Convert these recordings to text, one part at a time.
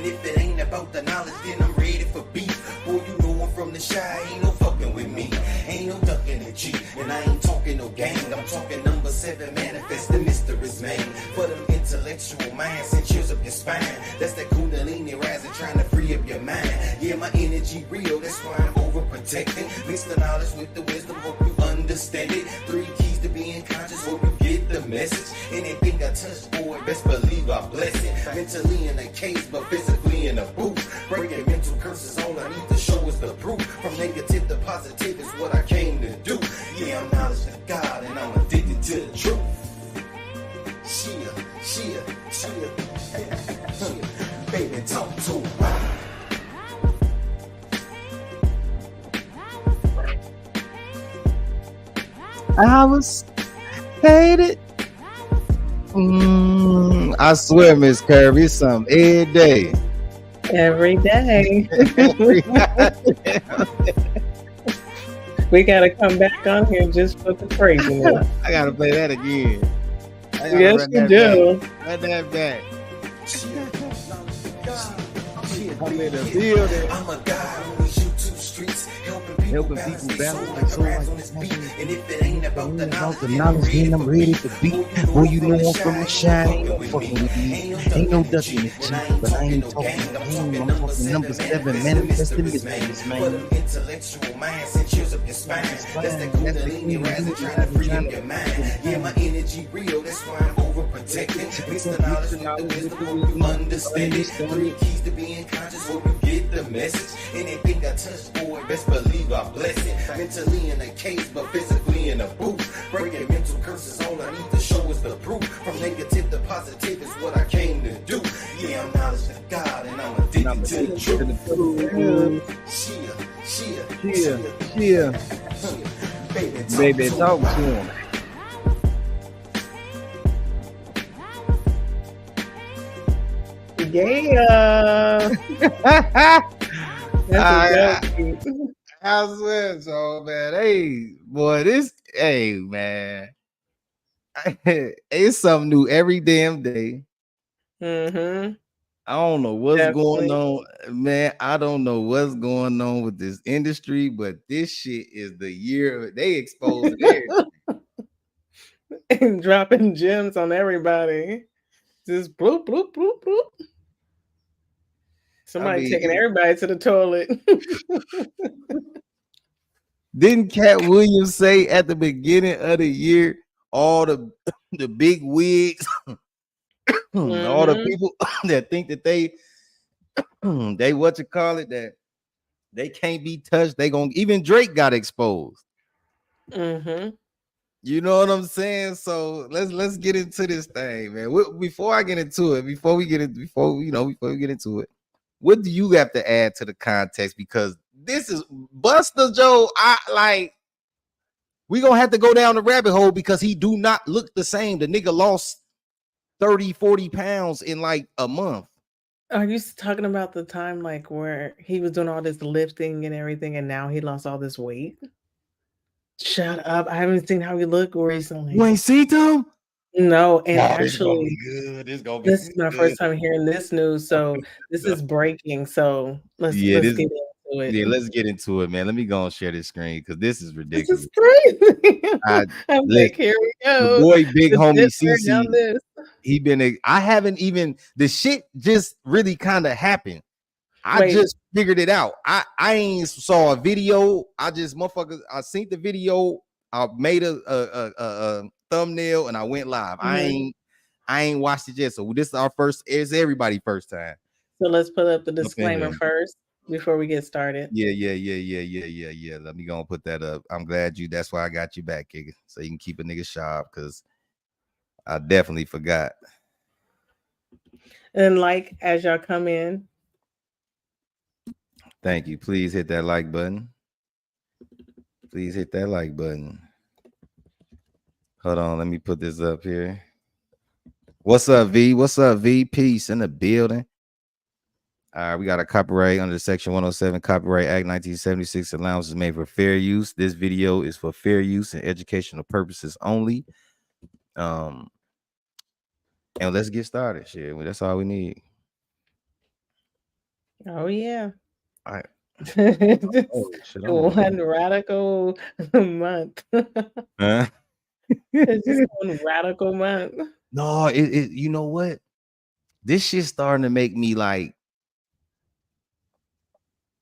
And if it ain't about the knowledge, then I'm ready for beef. Boy, you know I'm from the shy, ain't no fucking with me. Ain't no ducking the G, and I ain't talking no gang. I'm talking number 7, manifest the mysteries, man. For them intellectual minds, send chills up your spine. That's that kundalini rising, trying to free up your mind. Yeah, my energy real, that's why I'm overprotecting. Mix the knowledge with the wisdom, hope you understand it. 3 keys to being conscious, hope you get the message. Anything I touch, boy, best believe I bless it. Mentally in a case, but physically in a booth. Breaking mental curses, all I need to show is the proof. From negative to positive is what I came to do. Yeah, I'm knowledge of God, and I'm addicted to the truth. Chia, baby, talk to me. I was hated. I swear, Miss Kirby, it's something every day. Every day. Every We gotta come back on here just for the craziness. I gotta play that again. Yes, you do. Run that back. I'm in the building. I'm a guy on these YouTube streets, helping people balance their soul like a rise on this beat. And if it ain't about the knowledge, then I'm ready to beat. Boy, you know I'm from the shine, ain't no fucking with me. Ain't no ducking the G, but I ain't talking game. I'm talking number 7, manifesting this man. For them intellectual minds, send chills up your spine. That's that kundalini rising, trying to free up your mind. Yeah, my energy real, that's why I'm overprotecting. Mix the knowledge with the wisdom, hope you understand it. 3 keys to being conscious, hope you get the message. Anything I touch, boy, best believe I bless it. Mentally in a case, but physically in a booth. Breaking mental curses, all I need to show is the proof. From negative to positive is what I came to do. Yeah, I'm knowledge of God, and I'm addicted to the truth. Baby, talk to him. Yeah. I swear so, man. Hey, boy, man. It's something new every damn day. Mm-hmm. I don't know what's going on, man. I don't know what's going on with this industry, but this shit is the year they exposed everything. And dropping gems on everybody. Just bloop, bloop, bloop, bloop. Somebody taking everybody to the toilet. Didn't Cat Williams say at the beginning of the year, all the big wigs, all the people that think that they what you call it, that they can't be touched, they gonna, even Drake got exposed. You know what I'm saying? So let's get into this thing, man. Before I get into it, before we get into it, what do you have to add to the context? Because this is BUSTA, Joe. We gonna have to go down the rabbit hole because he do not look the same. The nigga lost 30-40 pounds in like a month. Are you talking about the time like where he was doing all this lifting and everything, and now he lost all this weight? Shut up! I haven't seen how he looked recently. You ain't seen him? No, and actually, this is my first time hearing this news, so this is breaking. So let's get into it. Yeah, let's get into it, man. Let me go and share this screen because this is ridiculous. This is crazy. I'm like, here we go. The boy, big homie CC. I haven't even, the shit just really kind of happened. I just figured it out. I ain't saw a video. I seen the video. I made a thumbnail and I went live. I ain't watched it yet. So this is it's everybody's first time. So let's put up the disclaimer first before we get started. Yeah. Let me go and put that up. I'm glad that's why I got you back, Kigga. So you can keep a nigga sharp because I definitely forgot. And as y'all come in. Thank you. Please hit that like button. Please hit that like button. Hold on. Let me put this up here. What's up, V? What's up, V? Peace in the building. All right. We got a copyright under Section 107 Copyright Act 1976. Allowances made for fair use. This video is for fair use and educational purposes only. And let's get started. Shit. That's all we need. Oh yeah. I Just oh shit, I'm on. one radical month. Huh? It's just one radical month. No, it you know what? This shit's starting to make me like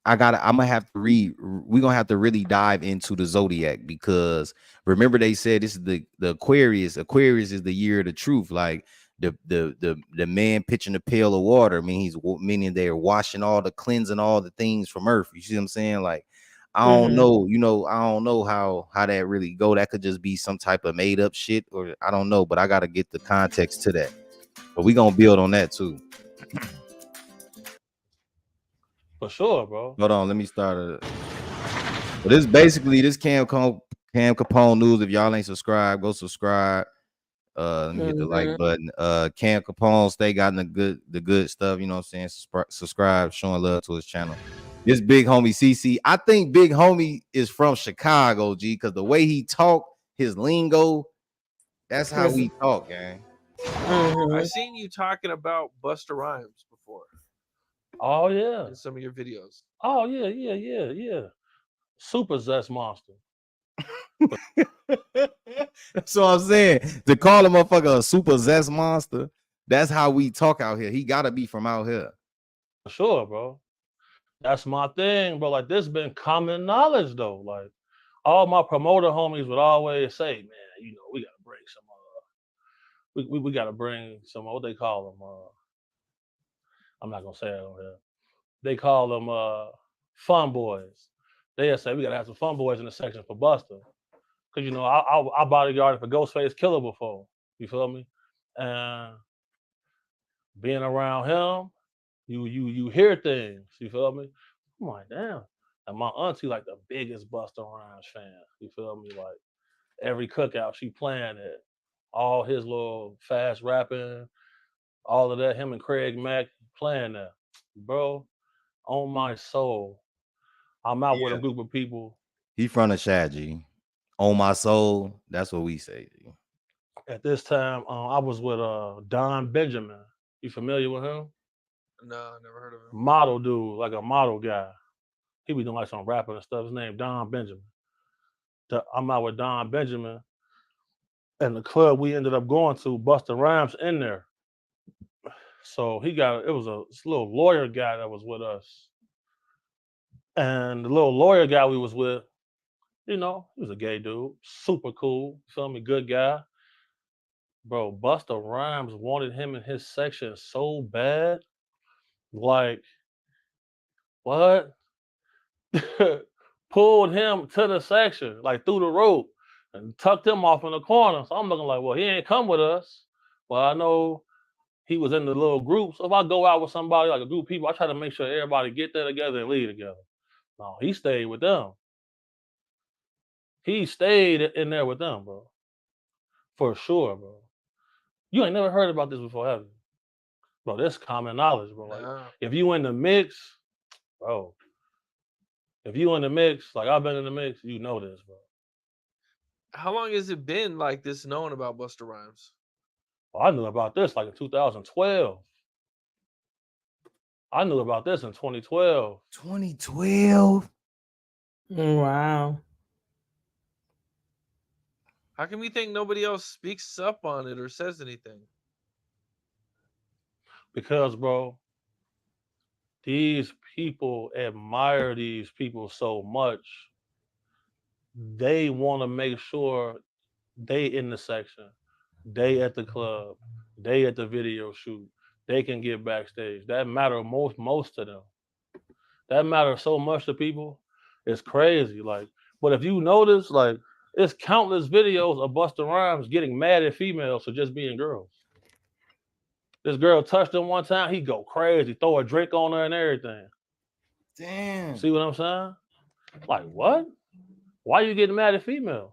I'm gonna have to read. We're gonna have to really dive into the zodiac because remember they said this is the Aquarius. Aquarius is the year of the truth. Like the man pitching a pail of water. I mean, meaning they're washing all the cleansing all the things from earth. You see what I'm saying? Like I don't Mm-hmm. know. I don't know how that really go. That could just be some type of made up shit, or I don't know. But I gotta get the context to that. But we gonna build on that too. For sure, bro. Hold on, let me start. But this basically this Cam Capone news. If y'all ain't subscribed, go subscribe. Let me hit the like Mm-hmm. button. Cam Capone stay got the good stuff. You know what I'm saying? Subscribe, showing love to his channel. This big homie CC. I think big homie is from Chicago, G, because the way he talk, his lingo, that's how we talk, gang. Mm-hmm. I've seen you talking about Busta Rhymes before Oh yeah. in some of your videos. Oh yeah. Super zest monster. That's what I'm saying. To call a motherfucker a super zest monster, that's how we talk out here. He gotta be from out here. For sure, bro. That's my thing, bro. Like this been common knowledge though. Like all my promoter homies would always say, man, we gotta bring some we gotta bring some what they call them. I'm not gonna say it on here. They call them fun boys. They'll say we gotta have some fun boys in the section for Busta. Cause I bodyguarded for Ghostface Killer before. You feel me? And being around him, you hear things. You feel me? I'm like, damn. And my auntie like the biggest Busta Rhymes fan. You feel me? Like every cookout she playing it, all his little fast rapping, all of that. Him and Craig Mack playing that, bro. On my soul, I'm out with a group of people. He from the Shad, G. On my soul, that's what we say, G. At this time, I was with Don Benjamin. You familiar with him? No, I never heard of him. Model dude, like a model guy. He be doing like some rapping and stuff. His name Don Benjamin. I'm out with Don Benjamin, and the club we ended up going to, Busta Rhymes in there. So it was a little lawyer guy that was with us, and the little lawyer guy we was with, he was a gay dude, super cool. You feel me? Good guy. Bro, Busta Rhymes wanted him in his section so bad. Like, what? Pulled him to the section, like through the rope, and tucked him off in the corner. So I'm looking like, well, he ain't come with us. Well, I know he was in the little group. So if I go out with somebody, like a group of people, I try to make sure everybody get there together and leave together. No, he stayed with them. He stayed in there with them, bro. For sure, bro. You ain't never heard about this before, have you? Bro, that's common knowledge, bro. Like, if you in the mix, bro, if you in the mix, like I've been in the mix, you know this, bro. How long has it been like this known about Busta Rhymes? Well, I knew about this like in 2012. I knew about this in 2012. 2012. Wow. How can we think nobody else speaks up on it or says anything? Because, bro, these people admire these people so much. They want to make sure they in the section, they at the club, they at the video shoot, they can get backstage. That matter most to them. That matters so much to people. It's crazy. Like, but if you notice, like, it's countless videos of Busta Rhymes getting mad at females for just being girls. This girl touched him one time, he go crazy, throw a drink on her and everything. Damn. See what I'm saying? Like, what? Why you getting mad at females?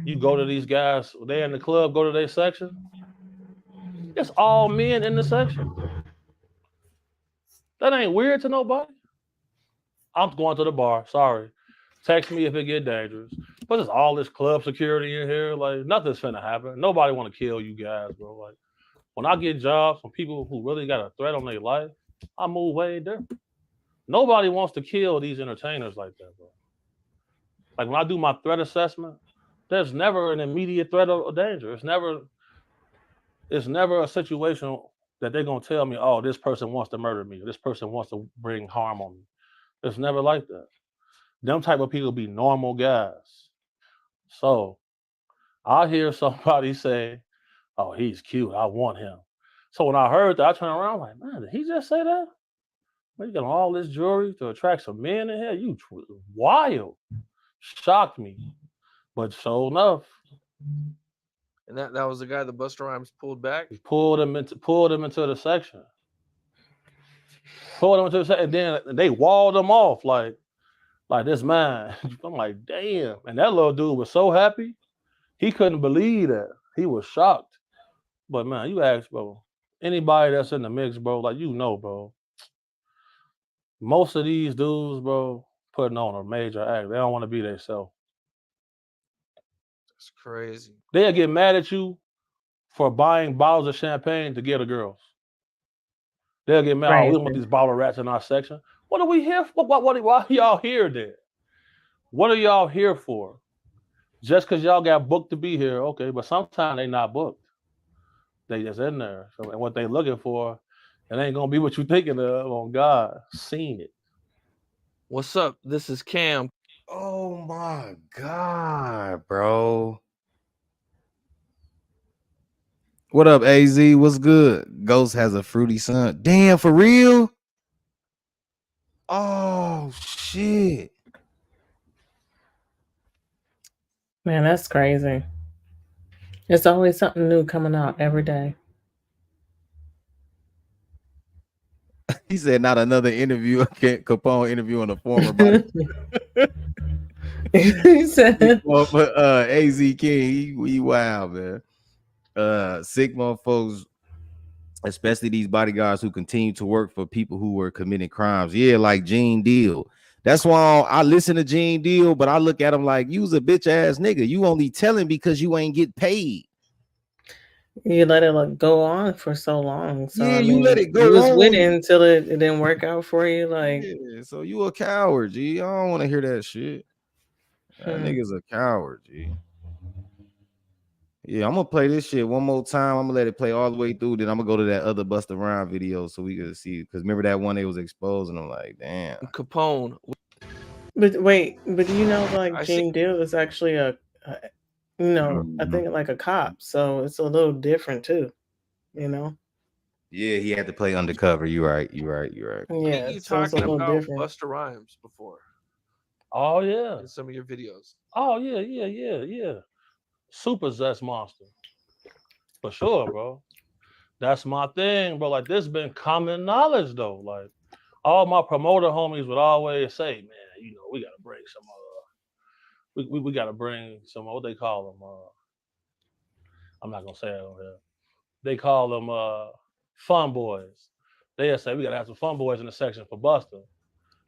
You go to these guys, they in the club, go to their section. It's all men in the section. That ain't weird to nobody. I'm going to the bar. Sorry. Text me if it get dangerous. But there's all this club security in here. Like, nothing's finna happen. Nobody want to kill you guys, bro. Like, when I get jobs from people who really got a threat on their life, I move way different. Nobody wants to kill these entertainers like that, bro. Like when I do my threat assessment, there's never an immediate threat of danger. It's never a situation that they're gonna tell me, oh, this person wants to murder me, this person wants to bring harm on me. It's never like that. Them type of people be normal guys. So I hear somebody say, oh, he's cute, I want him. So when I heard that, I turned around like, man, did he just say that? You got all this jewelry to attract some men in here? You wild. Shocked me. But sure enough. And that was the guy that Busta Rhymes pulled back? He pulled him into the section. And then they walled him off like this man. I'm like, damn. And that little dude was so happy. He couldn't believe that. He was shocked. But man, you ask, bro, anybody that's in the mix, bro, like bro, most of these dudes, bro, putting on a major act. They don't want to be themselves. That's crazy. They'll get mad at you for buying bottles of champagne to give the girls. They'll get mad. Oh, we don't want these bottle rats in our section. What are we here for? Why are y'all here then? What are y'all here for? Just because y'all got booked to be here, okay, but sometimes they not booked. They just in there. So, and what they looking for, it ain't going to be what you thinking of on God. Seen it. What's up? This is Cam. Oh my God, bro. What up, AZ? What's good? Ghost has a fruity son. Damn, for real? Oh, shit. Man, that's crazy. There's always something new coming out every day. He said not another interview. Capone interviewing a former body. He said, AZ King, he wild, man. Sick motherfuckers, especially these bodyguards who continue to work for people who were committing crimes. Yeah, like Gene Deal. That's why I listen to Gene Deal, but I look at him like, you's a bitch ass nigga. You only telling because you ain't get paid. You let it go on for so long. So yeah, I you mean, let it go. You was with it until it didn't work out for you. Like, yeah, so you a coward, G. I don't want to hear that shit. That nigga's a coward, G. Yeah, I'm gonna play this shit one more time. I'm gonna let it play all the way through. Then I'm gonna go to that other Busta Rhymes video so we can see. Because remember that one they was exposing. I'm like, damn. Capone. But wait, but you know, like Gene Deal is actually I think like a cop, so it's a little different too. You know. Yeah, he had to play undercover. You right. Yeah, you so it's a little different. Busta Rhymes before. Oh yeah. In some of your videos. Oh yeah. Super zest monster. For sure, bro. That's my thing, bro. Like this been common knowledge though. Like all my promoter homies would always say, man, we gotta bring some we gotta bring some what they call them. I'm not gonna say it on here. They call them fun boys. They'll say we gotta have some fun boys in the section for Busta.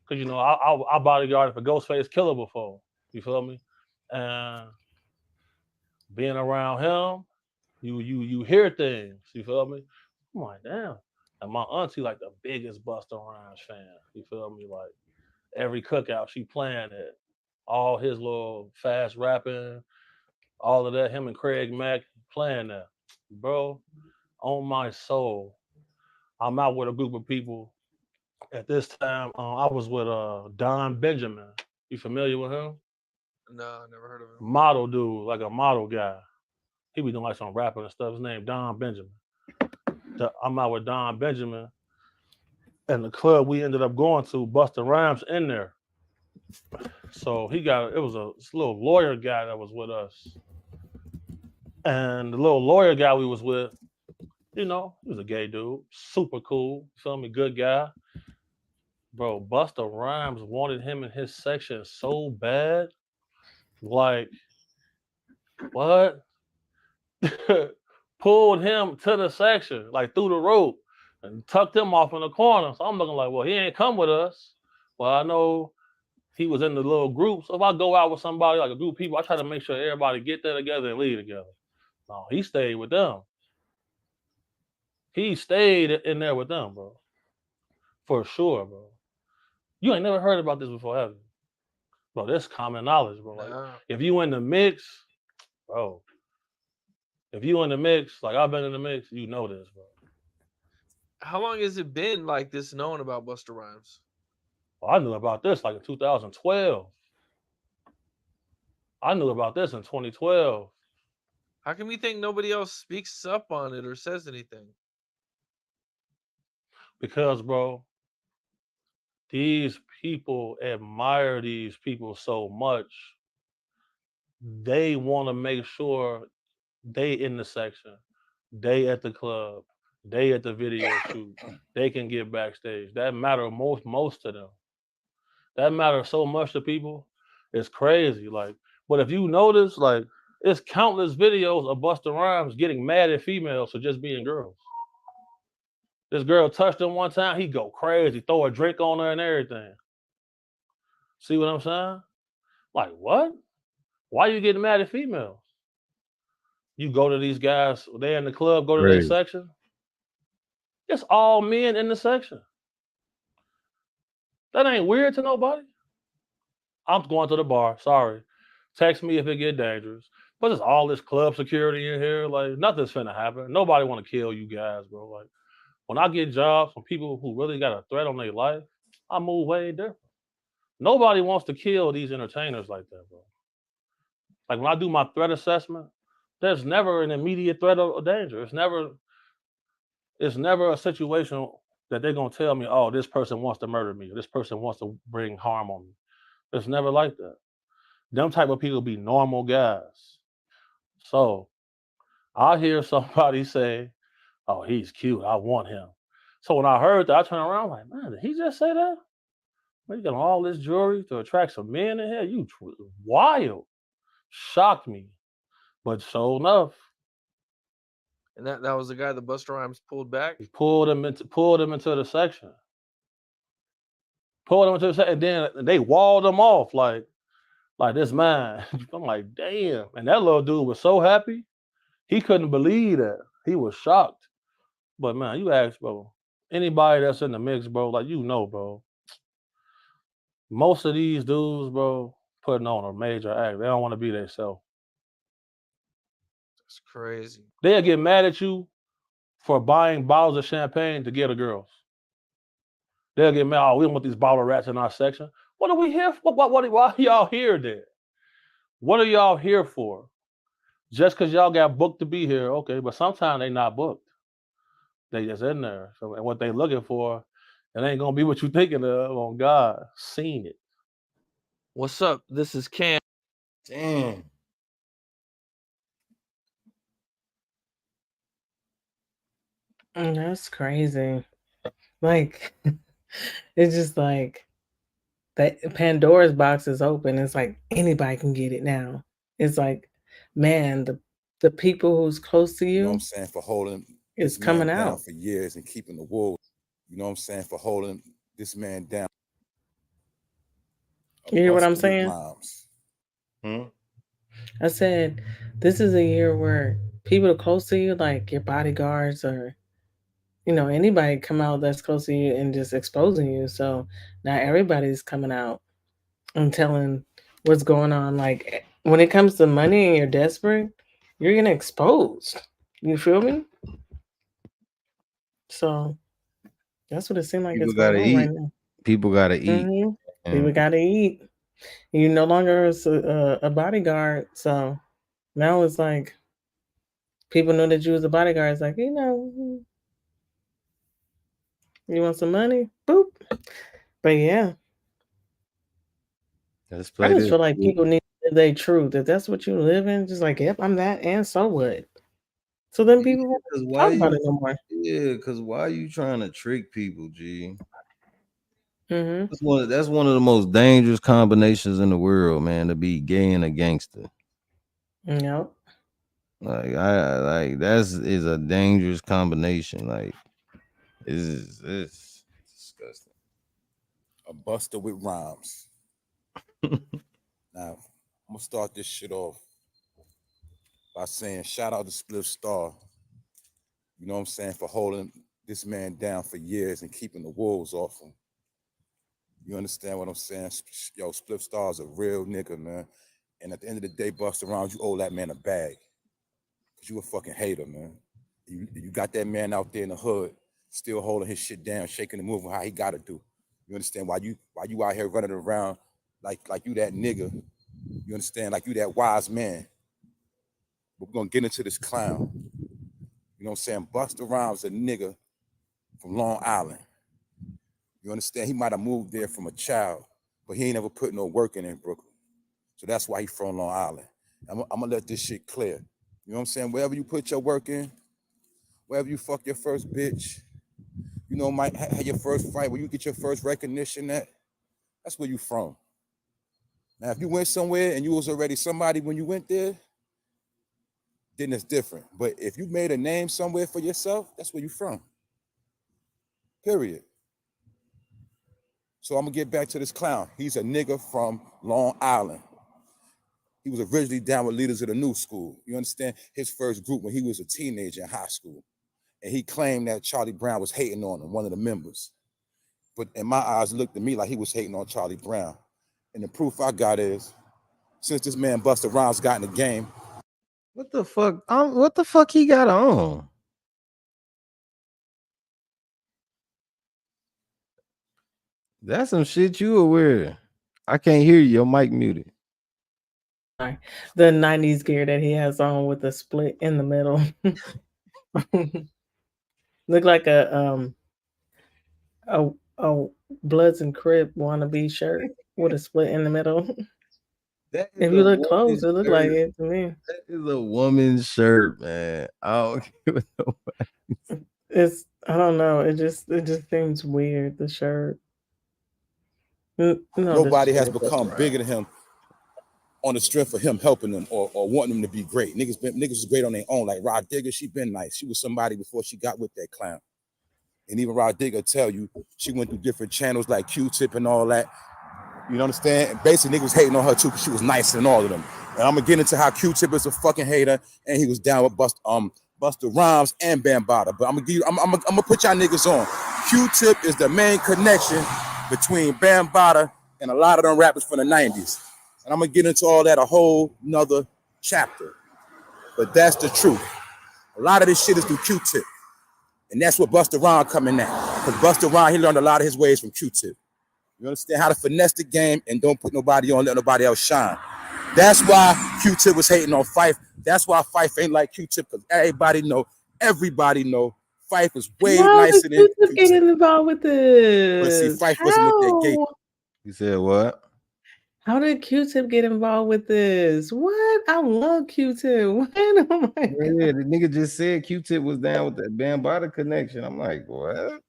Cause I bodyguarded for Ghostface Killer before. You feel me? And being around him, you hear things. You feel me? I'm like, damn. And my auntie like the biggest Busta Rhymes fan. You feel me? Like every cookout she playing it. All his little fast rapping, all of that. Him and Craig Mack playing that, bro. On my soul, I'm out with a group of people. At this time, I was with Don Benjamin. You familiar with him? No, I never heard of him. Model dude, like a model guy. He be doing like some rapping and stuff. His name Don Benjamin. I'm out with Don Benjamin. And the club we ended up going to, Busta Rhymes in there. So it was a little lawyer guy that was with us. And the little lawyer guy we was with, he was a gay dude. Super cool. Feel me? Good guy. Bro, Busta Rhymes wanted him in his section so bad. Like, what? Pulled him to the section, like through the rope, and tucked him off in the corner. So I'm looking like, well, he ain't come with us. Well, I know he was in the little group. So if I go out with somebody, like a group of people, I try to make sure everybody get there together and leave together. No, he stayed with them. He stayed in there with them, bro. For sure, bro. You ain't never heard about this before, have you? Bro, this common knowledge, bro. Like, Nah. if you in the mix, bro. If you in the mix, like I've been in the mix, you know this, bro. How long has it been like this known about Busta Rhymes? Well, I knew about this like in 2012. I knew about this in 2012. How come you think nobody else speaks up on it or says anything? Because, bro, these people admire these people so much. They want to make sure they in the section, they at the club, they at the video shoot, they can get backstage. That matter most to them. That matters so much to people. It's crazy. Like, but if you notice, like, it's countless videos of Busta Rhymes getting mad at females for just being girls. This girl touched him one time, he go crazy, throw a drink on her and everything. See what I'm saying? Like, what? Why you getting mad at females? You go to these guys, they in the club, go to their Crazy. section. It's all men in the section. That ain't weird to nobody. I'm going to the bar. Sorry. Text me if it get dangerous. But there's all this club security in here. Like, nothing's finna happen. Nobody want to kill you guys, bro. Like, when I get jobs from people who really got a threat on their life, I move way different. Nobody wants to kill these entertainers like that, bro. Like, when I do my threat assessment, there's never an immediate threat of danger. It's never a situation that they're gonna tell me, oh, this person wants to murder me, or this person wants to bring harm on me. It's never like that. Them type of people be normal guys. So I hear somebody say, oh, he's cute, I want him. So when I heard that, I turned around like, man, did he just say that? Man, you got all this jewelry to attract some men in here? You wild. Shocked me. But sure enough, And that was the guy that Busta Rhymes pulled back. he pulled him into the section. And then they walled him off like this man. I'm like, damn. And that little dude was so happy. He couldn't believe that. He was shocked. But man, you ask, bro, anybody that's in the mix, bro, like, you know, bro, most of these dudes, bro, putting on a major act. They don't want to be themselves. That's crazy. They'll get mad at you for buying bottles of champagne to get a girls. They'll get mad, oh, we don't want these bottle rats in our section. What are we here for? Why are y'all here then? What are y'all here for? Just because y'all got booked to be here, okay, but sometimes they not booked. They just in there. So, and what they looking for, it ain't gonna be what you thinking of. On God, seen it. What's up? This is Cam. Damn. That's crazy. Like, it's just like that Pandora's box is open. It's like anybody can get it now. It's like, man, the people who's close to You know what you I'm saying, for holding is this man coming down out. for years and keeping the wolves. You know what I'm saying, for holding this man down. You hear what I'm Busta with saying? Rhymes. I said, this is a year where people close to you, like your bodyguards or, anybody come out that's close to you and just exposing you. So now everybody's coming out and telling what's going on. Like, when it comes to money and you're desperate, you're getting exposed. You feel me? So that's what it seems like People it's going gotta on right eat. now. People gotta eat. People And gotta eat. You no longer is a bodyguard. So now it's like people know that you was a bodyguard. It's like, you want some money? Boop. But yeah, let's I play just this. feel like people need to live their truth. If that's what you live in, just like, yep, I'm that, and so what? So then people won't Because talk about it no more. because why are you trying to trick people, G? Mm-hmm. That's one of the most dangerous combinations in the world, man, to be gay and a gangster. Yep. Like is a dangerous combination. Like it's disgusting. A Busta with Rhymes. Now, I'm gonna start this shit off by saying shout out to Split Star. You know what I'm saying, for holding this man down for years and keeping the wolves off him. You understand what I'm saying? Yo, Spliff Star is a real nigga, man. And at the end of the day, Busta Rhymes, you owe that man a bag. Cause you a fucking hater, man. You got that man out there in the hood, still holding his shit down, shaking and moving how he gotta do. You understand? Why you out here running around like you that nigga? You understand? Like you that wise man. But we're gonna get into this clown. You know what I'm saying? Busta Rhymes a nigga from Long Island. You understand? He might have moved there from a child, but he ain't never put no work in Brooklyn. So that's why he from Long Island. I'm gonna let this shit clear. You know what I'm saying? Wherever you put your work in, wherever you fuck your first bitch, you know, might have your first fight, where you get your first recognition at, that's where you from. Now, if you went somewhere and you was already somebody when you went there, then it's different. But if you made a name somewhere for yourself, that's where you from. Period. So I'm gonna get back to this clown. He's a nigga from Long Island. He was originally down with Leaders of the New School. You understand? His first group when he was a teenager in high school. And he claimed that Charlie Brown was hating on him, one of the members. But in my eyes, it looked to me like he was hating on Charlie Brown. And the proof I got is, since this man Busta Rhymes got in the game. What the fuck? What the fuck he got on? That's some shit you aware. I can't hear you. Your mic muted. The 90s gear that he has on with the split in the middle. Look like a Bloods and Crip wannabe shirt with a split in the middle. If you look close, it look like it to me. That is a woman's shirt, man. I don't give a nobody. I don't know. It just seems weird, the shirt. Nobody has become bigger than him on the strength of him helping them or wanting them to be great. Niggas was great on their own. Like Rod Digger, she been nice. She was somebody before she got with that clown. And even Rod Digger tell you she went through different channels like Q-Tip and all that. You understand? And basically, niggas was hating on her too because she was nicer than all of them. And I'm gonna get into how Q-Tip is a fucking hater and he was down with Busta Rhymes and Bambaataa. But I'm gonna put y'all niggas on. Q-Tip is the main connection between Bambaataa and a lot of them rappers from the 90s. And I'm gonna get into all that a whole nother chapter. But that's the truth. A lot of this shit is through Q-Tip. And that's what Busta Rhymes coming at. Because Busta Rhymes, he learned a lot of his ways from Q-Tip. You understand how to finesse the game and don't put nobody on, let nobody else shine. That's why Q-Tip was hating on Phife. That's why Phife ain't like Q-Tip, because everybody know Phife was way nicer than Q-Tip. Getting involved with this? But see, Phife wasn't with that gay. You said what? How did Q-Tip get involved with this? What? I love Q-Tip. What? Oh my God. Yeah, the nigga just said Q-Tip was down with that Bambaataa connection. I'm like, what?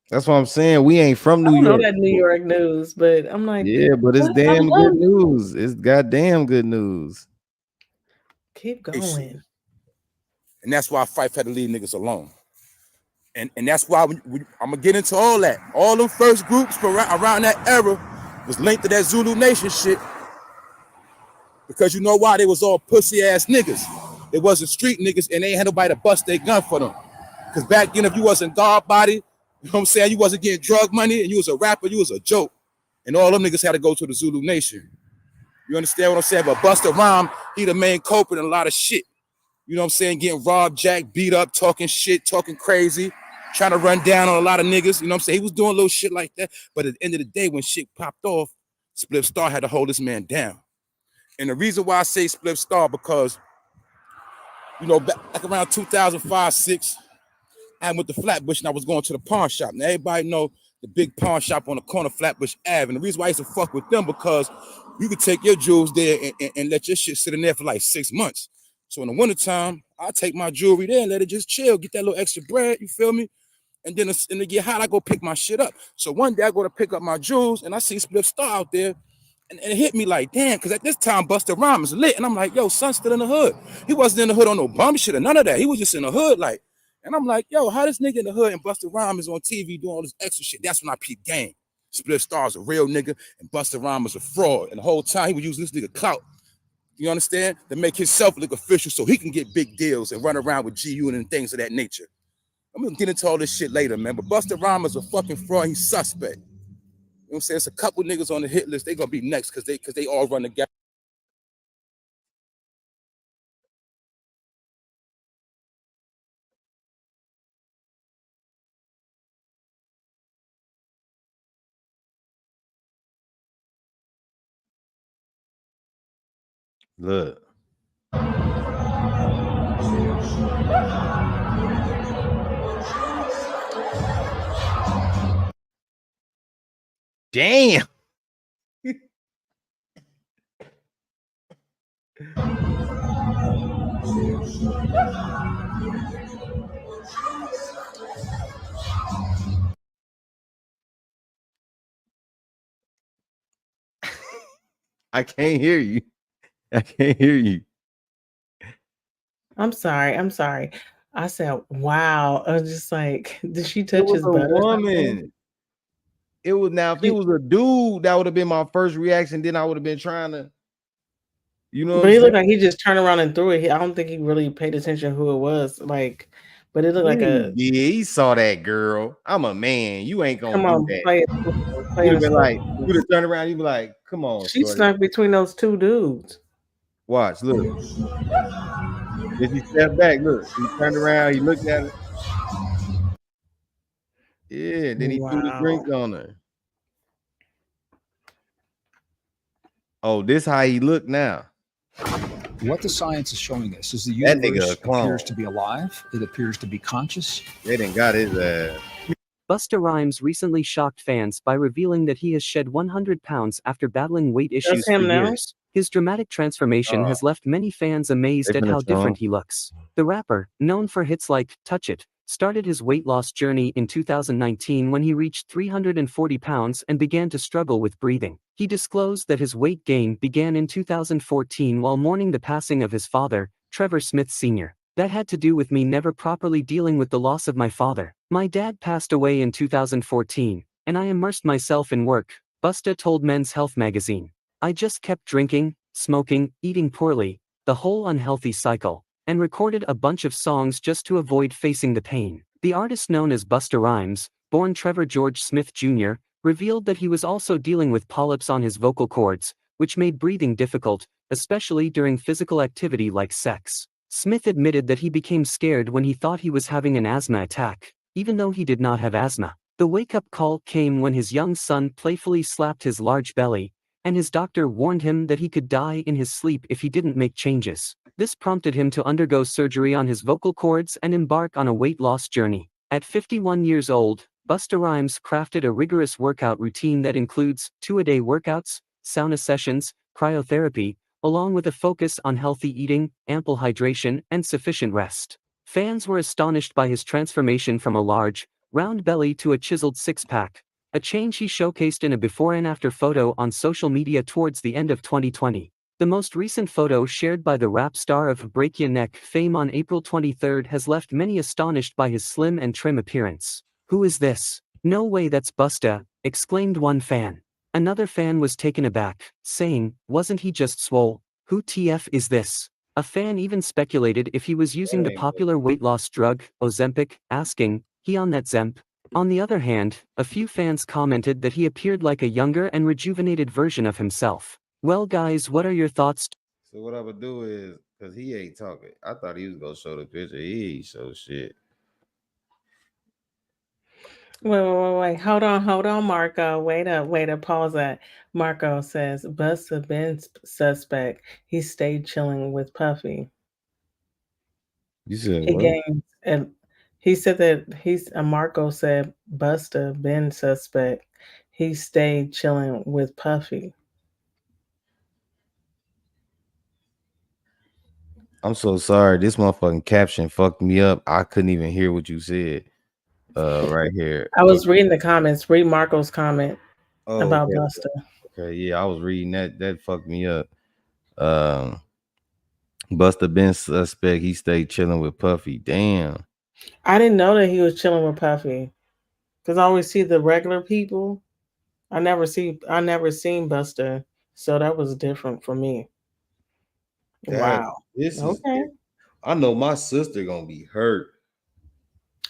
That's what I'm saying. We ain't from New York. I don't know that New York news, but I'm like, yeah, but it's damn good news. It's goddamn good news. Keep going. And that's why Phife had to leave niggas alone. And that's why I'm gonna get into all that. All them first groups around that era was linked to that Zulu Nation shit. Because you know why? They was all pussy ass niggas. They wasn't street niggas and they ain't had nobody to bust their gun for them. Because back then, if you wasn't guard body, you know what I'm saying? You wasn't getting drug money and you was a rapper, you was a joke. And all them niggas had to go to the Zulu Nation. You understand what I'm saying? But Busta Rhymes, he the main culprit in a lot of shit. You know what I'm saying? Getting robbed, jacked, beat up, talking shit, talking crazy, trying to run down on a lot of niggas. You know what I'm saying? He was doing little shit like that. But at the end of the day, when shit popped off, Spliff Star had to hold this man down. And the reason why I say Spliff Star, because, you know, back around 2005, 6, I went to Flatbush and I was going to the pawn shop. Now, everybody know the big pawn shop on the corner of Flatbush Ave. And the reason why I used to fuck with them, because you could take your jewels there and let your shit sit in there for like 6 months. So in the wintertime, I'll take my jewelry there and let it just chill, get that little extra bread, you feel me? And then in it get hot, I go pick my shit up. So one day I go to pick up my jewels and I see Spliff Star out there. And it hit me like, damn, because at this time, Busta Rhymes was lit. And I'm like, yo, son's still in the hood. He wasn't in the hood on no bum shit or none of that. He was just in the hood, like. And I'm like, yo, how this nigga in the hood and Busta Rhymes is on TV doing all this extra shit? That's when I peeped game. Spliff Star's a real nigga and Busta Rhymes was a fraud. And the whole time he was using this nigga clout, you understand, to make himself look official so he can get big deals and run around with G Unit and things of that nature. I'm gonna get into all this shit later, man. But Busta Rhymes is a fucking fraud. He's suspect. You know what I'm saying? It's a couple niggas on the hit list. They gonna be next because they all run the gap. Look. Damn. I can't hear you. I can't hear you. I'm sorry. I'm sorry. I said, wow. I was just like, did she It touch was his a butt or something? woman. It was now if it was a dude, that would have been my first reaction. Then I would have been trying to, you know. But he looked like he just turned around and threw it. I don't think he really paid attention who it was. Like, but it looked like a. Yeah, he saw that girl. I'm a man. You ain't gonna Come do on, that. play it. You'd have been like, you'd have turned around. You'd be like, "Come on, She shorty. snuck between those two dudes. Watch, look." If he stepped back, look, he turned around. He looked at her. Yeah, then he threw the drink on her. Oh, this how he look now. What the science is showing us is the That nigga universe a clone. appears to be alive. It appears to be conscious. They done got his ass. Busta Rhymes recently shocked fans by revealing that he has shed 100 pounds after battling weight issues for him now? years. His dramatic transformation has left many fans amazed They at finna how show him. different he looks. The rapper, known for hits like Touch It, started his weight loss journey in 2019 when he reached 340 pounds and began to struggle with breathing. He disclosed that his weight gain began in 2014 while mourning the passing of his father, Trevor Smith Sr. That had to do with me never properly dealing with the loss of my father. My dad passed away in 2014, and I immersed myself in work, Busta told Men's Health magazine. I just kept drinking, smoking, eating poorly, the whole unhealthy cycle, and recorded a bunch of songs just to avoid facing the pain. The artist known as Busta Rhymes, born Trevor George Smith Jr., revealed that he was also dealing with polyps on his vocal cords, which made breathing difficult, especially during physical activity like sex. Smith admitted that he became scared when he thought he was having an asthma attack, even though he did not have asthma. The wake-up call came when his young son playfully slapped his large belly, and his doctor warned him that he could die in his sleep if he didn't make changes. This prompted him to undergo surgery on his vocal cords and embark on a weight loss journey. At 51 years old, Busta Rhymes crafted a rigorous workout routine that includes 2-a-day workouts, sauna sessions, cryotherapy, along with a focus on healthy eating, ample hydration, and sufficient rest. Fans were astonished by his transformation from a large, round belly to a chiseled six-pack, a change he showcased in a before and after photo on social media towards the end of 2020. The most recent photo shared by the rap star of Break Ya Neck fame on April 23 has left many astonished by his slim and trim appearance. Who is this? No way, that's Busta, exclaimed one fan. Another fan was taken aback, saying, wasn't he just swole? Who TF is this? A fan even speculated if he was using the popular weight loss drug, Ozempic, asking, he on that Zemp? On the other hand, a few fans commented that he appeared like a younger and rejuvenated version of himself. Well guys, what are your thoughts? So what I would do is, because he ain't talking, I thought he was gonna show the picture. He ain't show shit. Wait. Hold on, Marco. Wait up, pause that. Marco says, Busta been suspect. He stayed chilling with Puffy. You said He what? gained, and he said that Marco said Busta been suspect. He stayed chilling with Puffy. I'm so sorry. This motherfucking caption fucked me up. I couldn't even hear what you said. Right here. I was reading the comments. Read Marco's comment about okay. Busta. Okay, yeah, I was reading that. That fucked me up. Busta been suspect. He stayed chilling with Puffy. Damn. I didn't know that he was chilling with Puffy, because I always see the regular people. I never seen Busta, so that was different for me. Wow. This is. Okay. I know my sister gonna be hurt.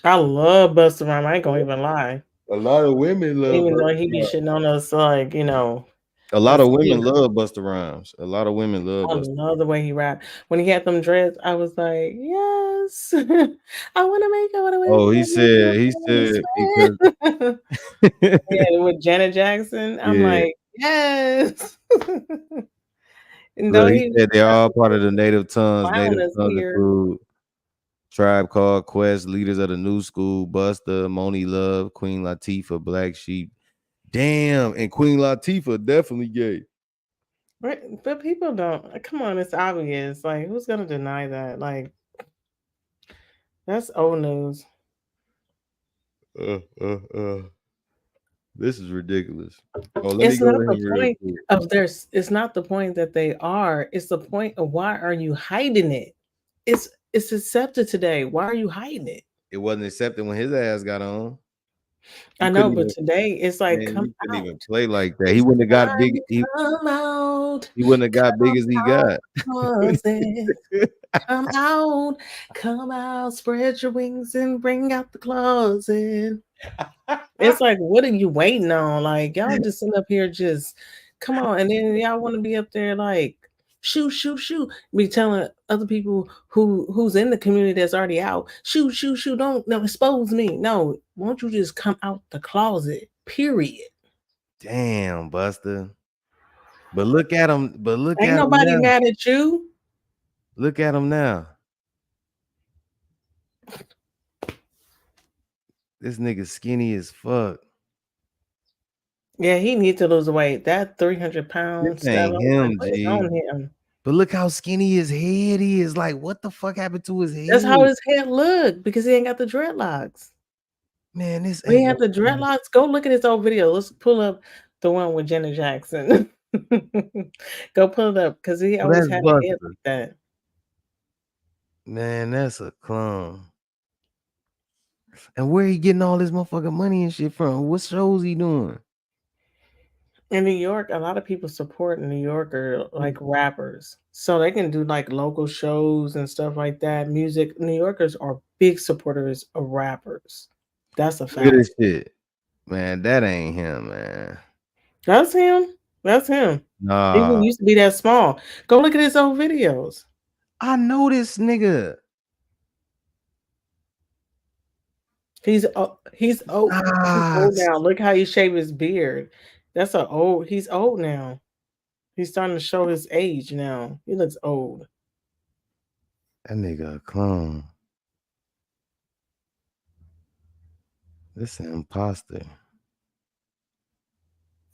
I love Busta Rhymes. I ain't gonna even lie. A lot of women love Even though Busta he be Rhymes. shitting on us, like, you know. A lot of women Yeah. love Busta Rhymes. A lot of women love I Busta. love the way he rap. When he had them dreads, I was like, yes. I wanna make Oh, he said because Yeah, with Janet Jackson, I'm yeah. like, yes. And Look, though he he said they're all part of the native tongues. clown Native us tongues here. include Tribe Called Quest, Leaders of the New School, Busta, Moni Love, Queen Latifah, Black Sheep. Damn, and Queen Latifah definitely gay. Right, but people don't. Come on, it's obvious. Like, who's gonna deny that? Like, that's old news. This is ridiculous. Oh, let me It's go not to the him real point quick. of there's. It's not the point that they are. It's the point of why are you hiding it? It's accepted today. Why are you hiding it? It wasn't accepted when his ass got on. I know, but today it's like, Man, come he couldn't out. even play like that. He It's wouldn't have got time big. to come out. He wouldn't have got big as he got. Come out, come out, spread your wings and bring out the closet. It's like, what are you waiting on? Like, y'all just sitting up here, just come on, and then y'all want to be up there like shoot, shoot, shoot. Be telling other people who's in the community that's already out, shoot, shoot, shoot. Don't no expose me. No, won't you just come out the closet? Period. Damn, Buster. But look at him. But look Ain't at him nobody now. mad at you. Look at him now. This nigga skinny as fuck. Yeah, he needs to lose weight. That 300 This pounds, that ain't him, what is G. on him? But look how skinny his head is. Like, what the fuck happened to his head? That's how his head look because he ain't got the dreadlocks. Man, this When he ain't had the dreadlocks, go look at his old video. Let's pull up the one with Janet Jackson. Go pull it up because he always that's had a head Buster. like that. Man, that's a clown. And where he getting all this motherfucking money and shit from? What shows he doing? In New York, a lot of people support New Yorker like rappers. So they can do like local shows and stuff like that. Music. New Yorkers are big supporters of rappers. That's a Look at this fact. shit. Man, that ain't him, man. That's him. That's him. He Nah. didn't used to be that small. Go look at his old videos. I know this nigga. He's old. He's old now. Look how he shaved his beard. That's a old. He's old now. He's starting to show his age now. He looks old. That nigga a clone. This an imposter.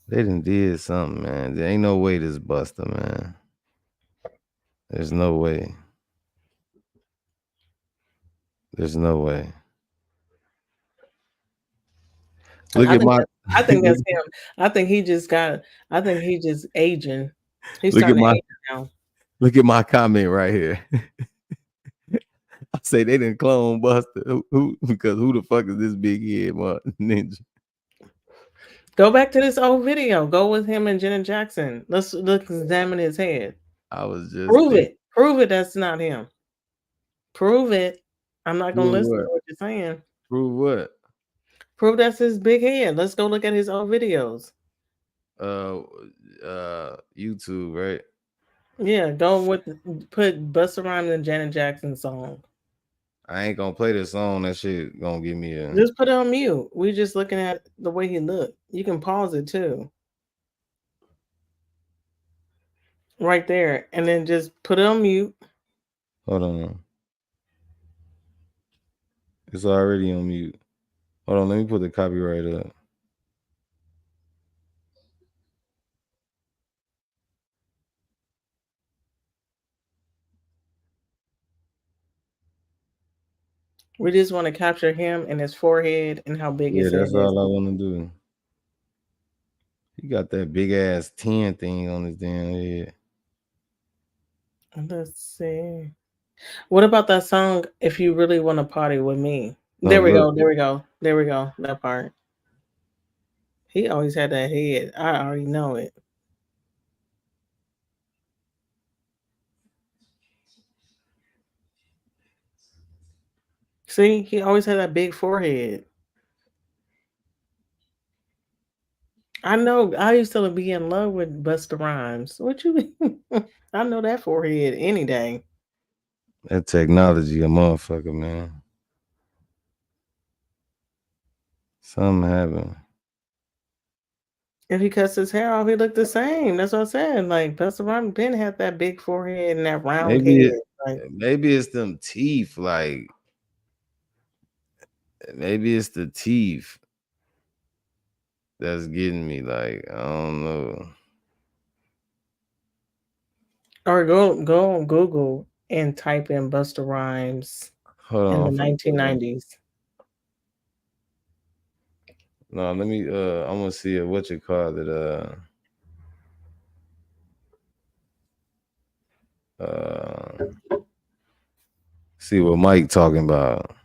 They done did something, man. There ain't no way this Buster, man. There's no way. There's no way. Look at my. I think that's him. I think he just got. I think he just aging. He's Look at starting to my. age now. Look at my comment right here. I say they didn't clone Buster. Who? Because who the fuck is this big head ninja? Go back to this old video. Go with him and Janet Jackson. Let's examine his head. I was just Prove it. Prove it. That's not him. Prove it. I'm not gonna listen to what you're saying. Prove what? Prove that's his big head. Let's go look at his old videos. YouTube, right? Yeah, go with put Busta Rhymes and Janet Jackson song. I ain't gonna play this song. That shit gonna give me a. Just put it on mute. We just looking at the way he looked. You can pause it too. Right there, and then just put it on mute. Hold on. It's already on mute. Hold on, let me put the copyright up. We just want to capture him and his forehead and how big his head is. Yeah, that's all I want to do. He got that big ass 10 thing on his damn head. Let's see. What about that song, If You Really Want to Party With Me? There we go. There we go. There we go. That part. He always had that head. I already know it. See, he always had that big forehead. I know. I used to be in love with Busta Rhymes. What you mean? I know that forehead any day. That technology, a motherfucker, man. Something happened. If he cuts his hair off, he looked the same. That's what I said. Like Busta Rhymes Ben had that big forehead and that round Maybe head. Like, maybe it's them teeth. Like maybe it's the teeth that's getting me. Like I don't know. or go on Google and type in Busta Rhymes Hold in on. the 1990s. No, let me. I'm gonna see it. What you call it? See what Mike talking about.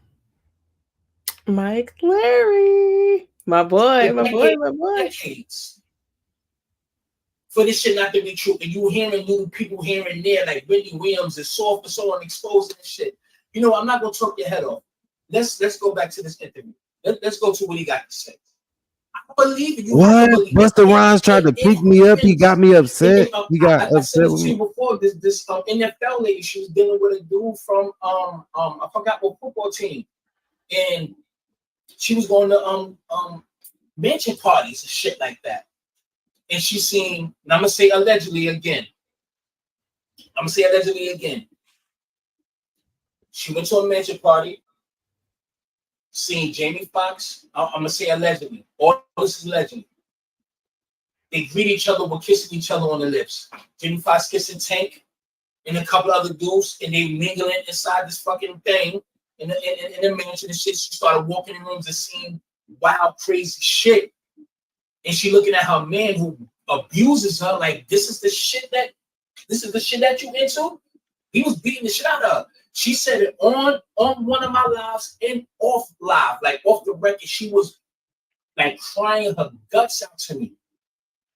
Mike Larry, my boy, my boy, my boy. Decades for this shit not to be true. And you hearing little people here and there, like Wendy Williams and soft and so on, exposing this shit. You know, I'm not gonna talk your head off. Let's go back to this interview. Let's go to what he got to say. I believe you. What? Busta Rhymes tried to pick me up. He got me upset. He got I said upset this with to me. you before. This NFL lady, she was dealing with a dude from I forgot what football team, and she was going to mansion parties and shit like that. And she seen, and I'm gonna say allegedly again. She went to a mansion party, seen Jamie Foxx. I'm gonna say allegedly. All this is allegedly. They greet each other with kissing each other on the lips. Jamie Foxx kissing Tank and a couple other dudes, and they mingling inside this fucking thing in the mansion and shit. She started walking in rooms and seeing wild, crazy shit. And she looking at her man who abuses her, like this is the shit that you into. He was beating the shit out of her. She said it on one of my lives and off live, like off the record. She was like crying her guts out to me.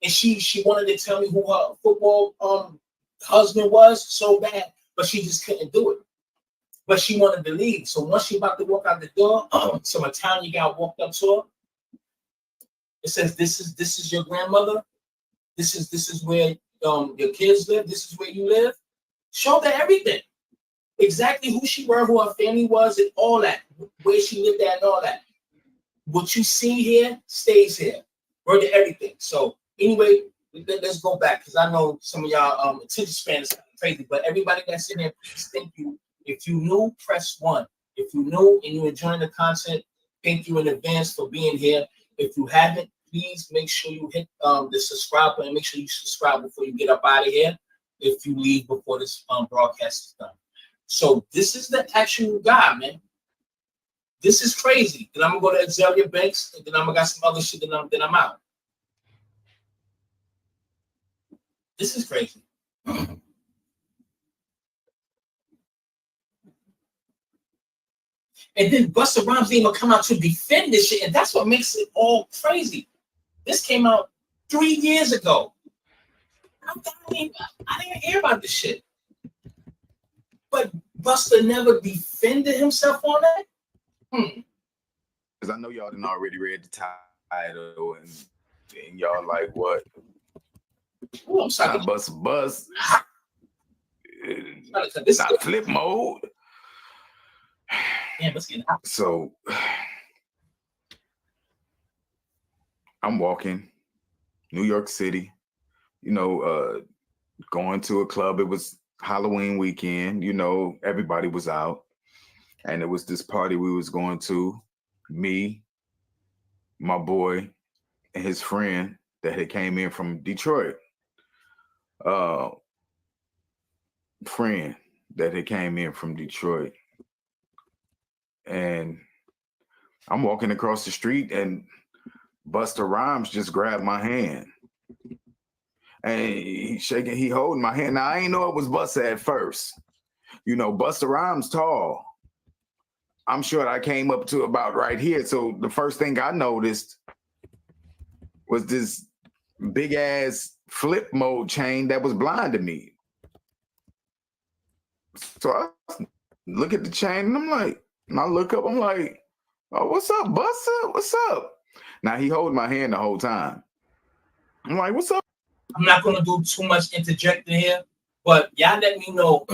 And she wanted to tell me who her football husband was so bad, but she just couldn't do it. But she wanted to leave. So once she about to walk out the door, some Italian guy walked up to her. It says, "This is your grandmother. This is where your kids live. This is where you live." Showed her everything, exactly who she were, who her family was, and all that, where she lived at, and all that. What you see here stays here. Word to everything. So anyway, let's go back because I know some of y'all attention span is crazy, but everybody that's in there, please thank you. If you new, press 1. If you new and you're enjoying the content, thank you in advance for being here. If you haven't, please make sure you hit the subscribe button. Make sure you subscribe before you get up out of here. If you leave before this broadcast is done. So this is the actual guy, man. This is crazy. Then I'm gonna go to Azalea Banks, and then I'm gonna got some other shit. Then I'm out. This is crazy. And then Busta Rhymes didn't even come out to defend this shit, and that's what makes it all crazy. This came out 3 years ago. I didn't even hear about this shit. But Busta never defended himself on that? Because I know y'all done already read the title and y'all like, what? Oh, I'm sorry. Not Bust. It's not flip mode. Damn, let's get out. So I'm walking New York City, going to a club. It was Halloween weekend, everybody was out. And it was this party we was going to, me, my boy, and his friend that had came in from Detroit. And I'm walking across the street and Busta Rhymes just grabbed my hand. And he holding my hand. Now, I ain't know it was Busta at first. Busta Rhymes tall. I'm sure I came up to about right here. So the first thing I noticed was this big ass flip mode chain that was blinding me. So I look at the chain and I'm like, And I look up, I'm like, oh, what's up, Busta? What's up? Now he holds my hand the whole time. I'm like, what's up? I'm not gonna do too much interjecting here, but y'all let me know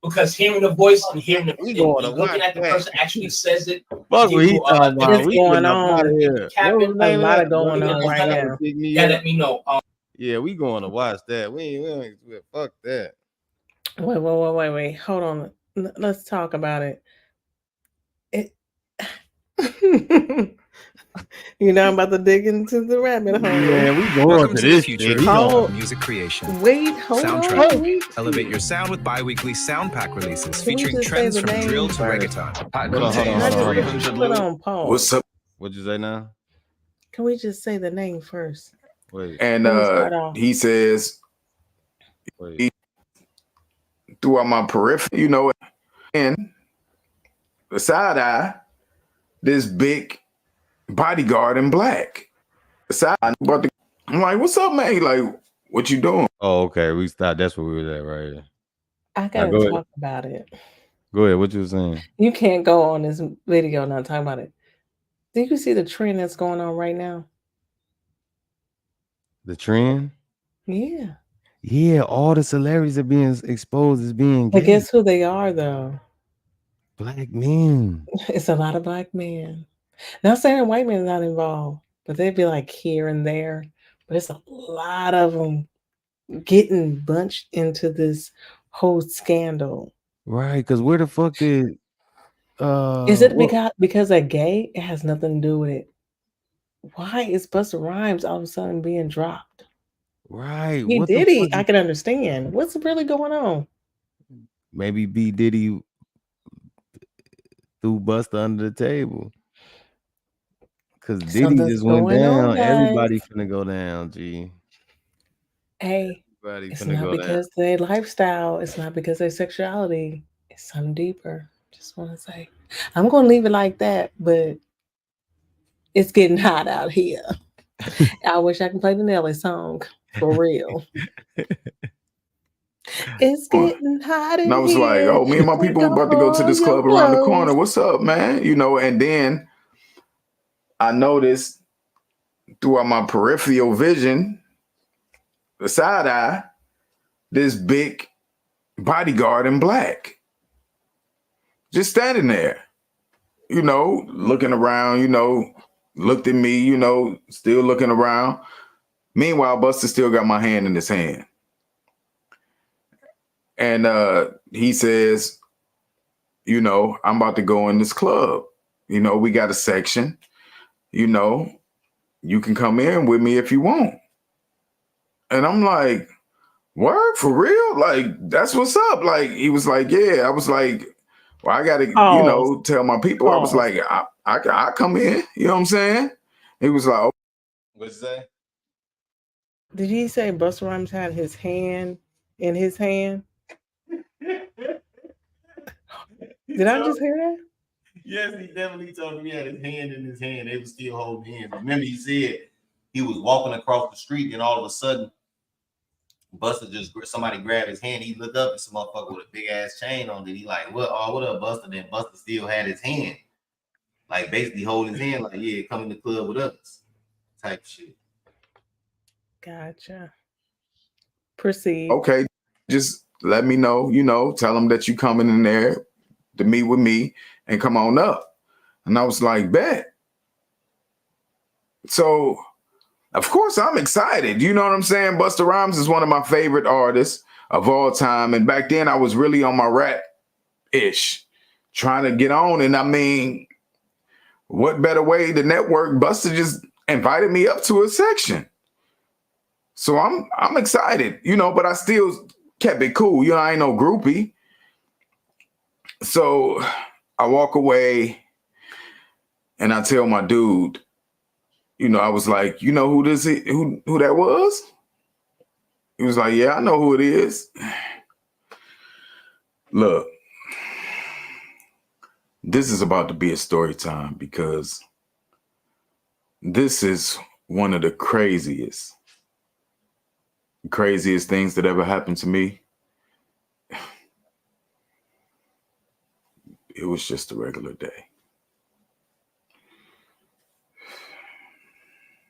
because hearing the voice and hearing the looking at the person actually says it. Fuck what he talking about. What's We going getting up out of on? here. Capping, What was the A name of lot that? of going Buddy on Guard right trying now. to pick me Yeah, up? let me know. Yeah, we going to watch that. We fuck that. Wait. Hold on. Let's talk about it. You know, I'm about to dig into the rabbit hole. Yeah, we going Welcome to to the this future shit. of music creation. Wait, hold Soundtrack. on. Wait. Elevate your sound with bi-weekly sound pack releases Can we featuring just say trends the from drill name to first? reggaeton. Hold on. Put on pause. What's up? What'd you say now? Can we just say the name first? Wait. And he says, he throughout my periphery, you know, and the side eye, this big bodyguard in black. The side eye, I'm like, what's up, man? He like, what you doing? Oh, okay. We stopped. That's where we was at, right? I gotta go talk about it. Go ahead. What you was saying? You can't go on this video not talking about it. Do you see the trend that's going on right now? The trend? Yeah. Yeah, all the celebrities are being exposed as being But gay. guess who they are, though? Black men. It's a lot of black men. Not saying white men are not involved, but they'd be like here and there. But it's a lot of them getting bunched into this whole scandal. Right, because where the fuck did Is it because they're gay? It has nothing to do with it. Why is Busta Rhymes all of a sudden being dropped? Right. He What did the he? fuck I can understand. What's really going on? Maybe B Diddy threw Busta under the table. Cause Diddy Something's just went going down. on, guys. Everybody finna go down, G. Hey, Everybody it's finna not go because their lifestyle. It's not because their sexuality. It's something deeper. Just want to say, I'm gonna leave it like that. But it's getting hot out here. I wish I could play the Nelly song for real. It's getting hot in And I was like, here. oh, me and my people about to go to this club around the corner. What's up, man? You know, and then I noticed throughout my peripheral vision, the side eye, this big bodyguard in black. Just standing there, you know, looking around, you know, looked at me, you know, still looking around. Meanwhile, Busta still got my hand in his hand. And he says, you know, I'm about to go in this club. You know, we got a section. You know, you can come in with me if you want. And I'm like, word, for real? Like, that's what's up. Like, he was like, yeah. I was like, well, I got to, you know, tell my people. I was like, I come in. You know what I'm saying? He was like, oh. What'd you say? Did he say Busta Rhymes had his hand in his hand? Did I just hear that? Yes, he definitely told me he had his hand in his hand. They were still holding hands. Remember, he said he was walking across the street, and all of a sudden, Busta somebody grabbed his hand. He looked up, and some motherfucker with a big ass chain on it. He like, what up, Busta? Then Busta still had his hand, like basically holding his hand, like, yeah, come in the club with us, type shit. Gotcha. Proceed. Okay, just let me know, you know, tell them that you coming in there to meet with me and come on up. And I was like, bet. So, of course, I'm excited. You know what I'm saying? Busta Rhymes is one of my favorite artists of all time. And back then, I was really on my rap-ish, trying to get on. And I mean, what better way to network? Busta just invited me up to a section. So I'm excited, you know, but I still kept it cool. You know, I ain't no groupie. So I walk away and I tell my dude, you know, I was like, you know who that was? He was like, yeah, I know who it is. Look, this is about to be a story time because this is one of the craziest things that ever happened to me. It was just a regular day.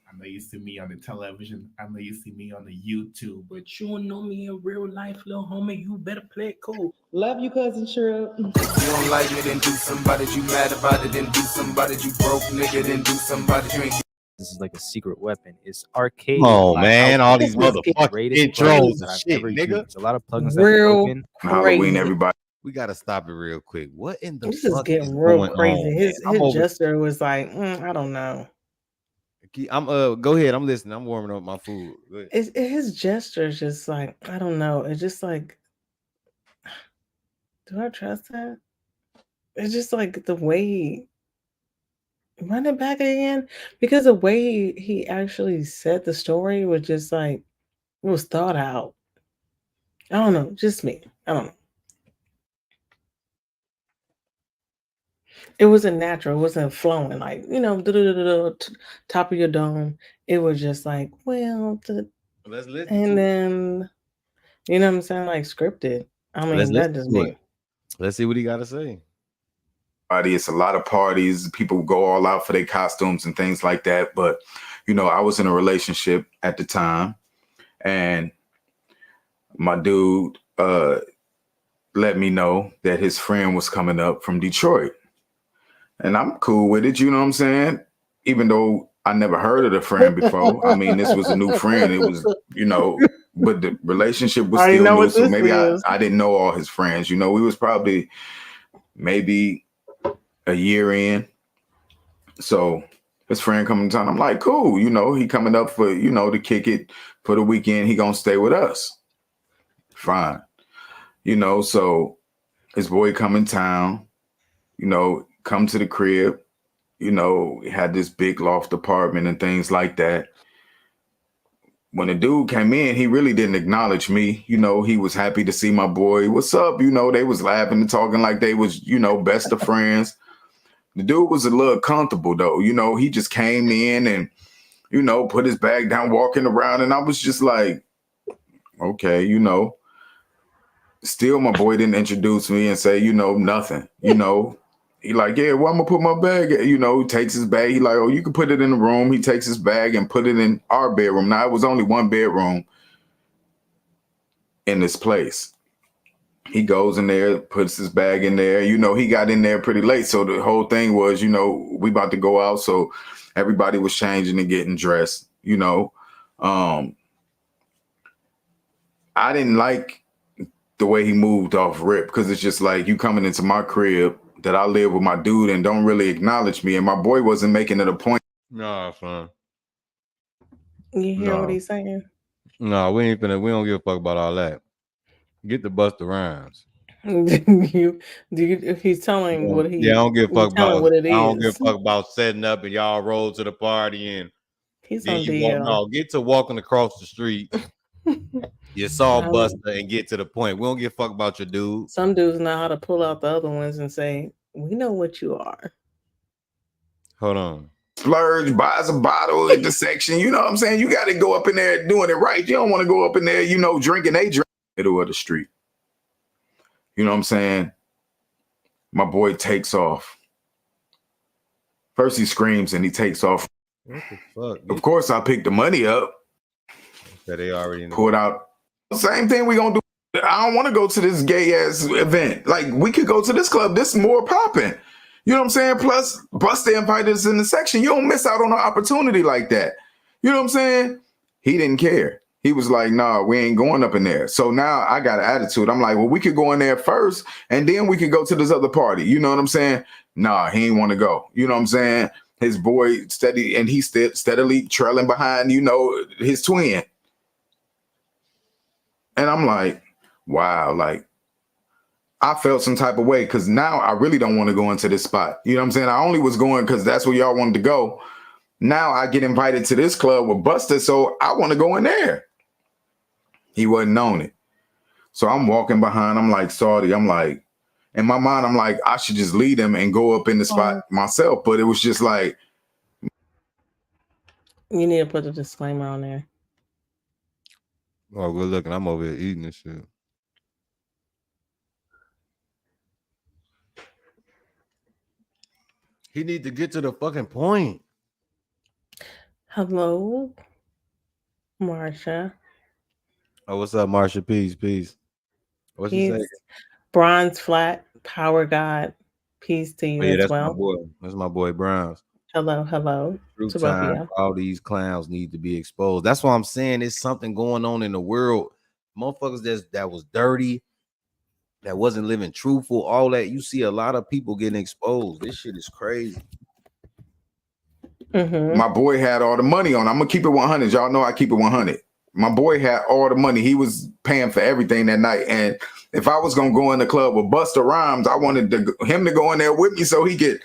I know you see me on the television. I know you see me on the YouTube, but you don't know me in real life, little homie. You better play it cool. Love you, cousin Shrew. If you don't like it, then do somebody. You mad about it, then do somebody. You broke, nigga, then do somebody. You ain't This is like a secret weapon. It's arcade. Come on, by man. All these Outbreak. motherfucking Greatest intros plugins and that I've shit, ever nigga. used. A lot of plugins that are Real broken. Halloween, crazy. everybody. We gotta stop it real quick. What in the This is fuck getting is real going crazy. on? His I'm over. gesture was like, I don't know. I'm go ahead. I'm listening. I'm warming up my food. Go ahead. His gesture is just like, I don't know. It's just like, do I trust that? It's just like the way run it back again, because the way he actually said the story was just like it was thought out. I don't know, just me. I don't know. It wasn't natural. It wasn't flowing like top of your dome. It was just like, well, Let's listen and to it. then you know what I'm saying, like scripted. I Let's mean, that listen just to me. it. Let's see what he got to say. It's a lot of parties. People go all out for their costumes and things like that. But, you know, I was in a relationship at the time, and my dude let me know that his friend was coming up from Detroit. And I'm cool with it, you know what I'm saying? Even though I never heard of the friend before. I mean, this was a new friend. It was, you know, but the relationship was still new. So maybe I didn't know all his friends. You know, we was probably maybe a year in. So his friend coming to town. I'm like, cool, you know, he coming up for, you know, to kick it for the weekend. He gonna stay with us. Fine. You know, so his boy come in town, you know, come to the crib, you know, had this big loft apartment and things like that. When the dude came in, he really didn't acknowledge me. You know, he was happy to see my boy. What's up? You know, they was laughing and talking like they was, you know, best of friends. The dude was a little comfortable though. You know, he just came in and, you know, put his bag down, walking around. And I was just like, okay, you know. Still, my boy didn't introduce me and say, you know, nothing. You know, he like, yeah, well, I'm gonna put my bag. You know, he takes his bag. He like, oh, you can put it in the room. He takes his bag and put it in our bedroom. Now, it was only one bedroom in this place. He goes in there, puts his bag in there. You know, he got in there pretty late. So the whole thing was, you know, we about to go out. So everybody was changing and getting dressed, you know. I didn't like the way he moved off rip, because it's just like you coming into my crib that I live with my dude and don't really acknowledge me. And my boy wasn't making it a point. Nah, son. You hear what he's saying? No, we don't give a fuck about all that. Get the BUSTA Rhymes. If he's telling what he, I don't give a fuck about what it is. I don't give a fuck about setting up and y'all roll to the party and He's then on you DL. walk. No, get to walking across the street. You saw BUSTA and get to the point. We don't give a fuck about your dude. Some dudes know how to pull out the other ones and say, "We know what you are." Hold on. Splurge, buys a bottle at the section. You know what I'm saying? You got to go up in there doing it right. You don't want to go up in there, you know, drinking a drink middle of the street. You know what I'm saying? My boy takes off. First he screams and he takes off. What the fuck? Of course, I picked the money up. Okay, they already know. Pulled out. Same thing we gonna do. I don't want to go to this gay ass event. Like, we could go to this club. This more popping. You know what I'm saying? Plus, BUSTA invited us in the section. You don't miss out on an opportunity like that. You know what I'm saying? He didn't care. He was like, nah, we ain't going up in there. So now I got an attitude. I'm like, well, we could go in there first and then we could go to this other party. You know what I'm saying? Nah, he ain't want to go. You know what I'm saying? His boy steadily trailing behind, you know, his twin. And I'm like, wow, like, I felt some type of way because now I really don't want to go into this spot. You know what I'm saying? I only was going because that's where y'all wanted to go. Now I get invited to this club with BUSTA, so I want to go in there. He wasn't on it. So I'm walking behind. I'm like, sorry. I'm like, in my mind, I'm like, I should just lead him and go up in the spot myself. But it was just like. You need to put a disclaimer on there. Oh, good looking. I'm over here eating this shit. He need to get to the fucking point. Hello, Marsha. Oh, what's up, Marsha? Peace. What you say? Peace. Bronze Flat, Power God. Peace to you Oh, yeah, as that's my well. boy. That's my boy Browns. Hello. True To both of time. y'all. All these clowns need to be exposed. That's what I'm saying. There's something going on in the world. Motherfuckers that was dirty, that wasn't living truthful, all that. You see a lot of people getting exposed. This shit is crazy. My boy had all the money on. I'm gonna keep it 100. Y'all know I keep it 100. My boy had all the money. He was paying for everything that night. And if I was gonna go in the club with Busta Rhymes, I wanted him to go in there with me so he could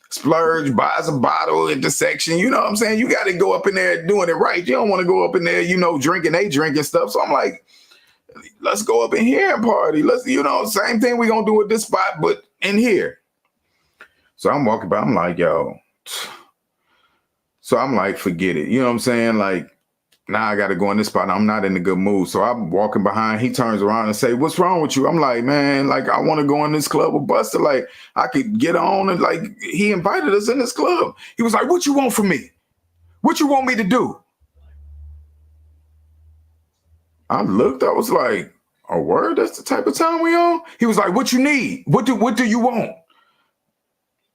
splurge, buys a bottle at the section. You know what I'm saying? You got to go up in there doing it right. You don't want to go up in there, drinking stuff. So I'm like, let's go up in here and party. Let's, same thing we gonna do at this spot, but in here. So I'm walking by. I'm like, yo. So I'm like, forget it. You know what I'm saying? Like, now I got to go in this spot. I'm not in a good mood. So I'm walking behind. He turns around and say, what's wrong with you? I'm like, man, like, I want to go in this club with Busta. Like, I could get on. And like, he invited us in this club. He was like, what you want from me? What you want me to do? I looked. I was like, a word? That's the type of time we on? He was like, what you need? What do you want?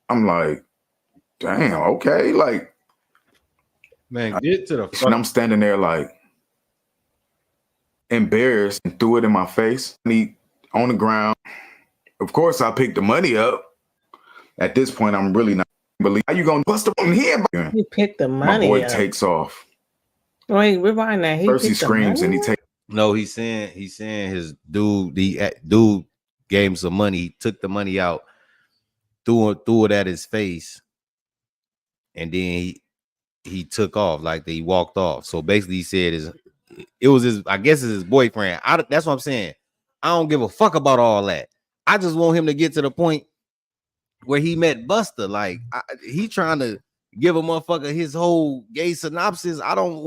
I'm like, damn, okay. Like, man, get to the front. And I'm standing there like embarrassed and threw it in my face. On the ground. Of course, I picked the money up. At this point, I'm really not believe. How you gonna bust up on here? He picked the money. My boy up. takes off. Wait, rewind that. First he screams and he takes. No, he's saying his dude gave him some money. He took the money out, threw it at his face, and then he took off, like he walked off. So basically, he said it was his. I guess it's his boyfriend. That's what I'm saying. I don't give a fuck about all that. I just want him to get to the point where he met Busta. Like he trying to give a motherfucker his whole gay synopsis. I don't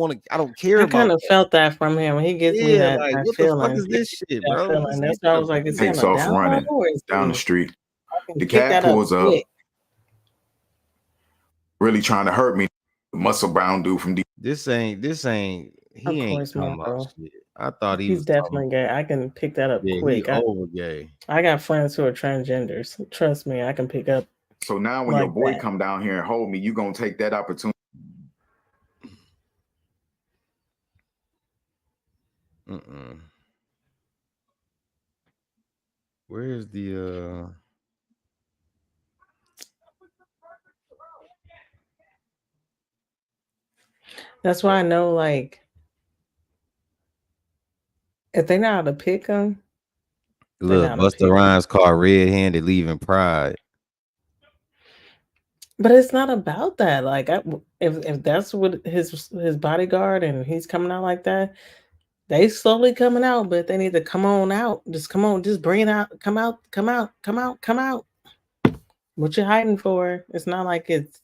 care. I kind of felt that from him when he gives me that, like, that what feeling. the fuck is this shit, bro? That's why I was like, is he takes on a off down running low or is down he- the street. The pick cat that up pulls up, quick. really trying to hurt me. Muscle bound dude from D. This ain't he ain't talking about shit. I thought He's definitely gay. I can pick that up quick. He over gay. I got friends who are transgenders. Trust me, I can pick up. So now when your boy come down here and hold me, you gonna take that opportunity. Where's the That's why I know, like, if they know how to pick them. look, Busta Rhymes called red-handed leaving Pride. But it's not about that. Like, if that's what his bodyguard and he's coming out like that, they slowly coming out. But they need to come on out. Just come on. Just bring it out. Come out. What you hiding for? It's not like it's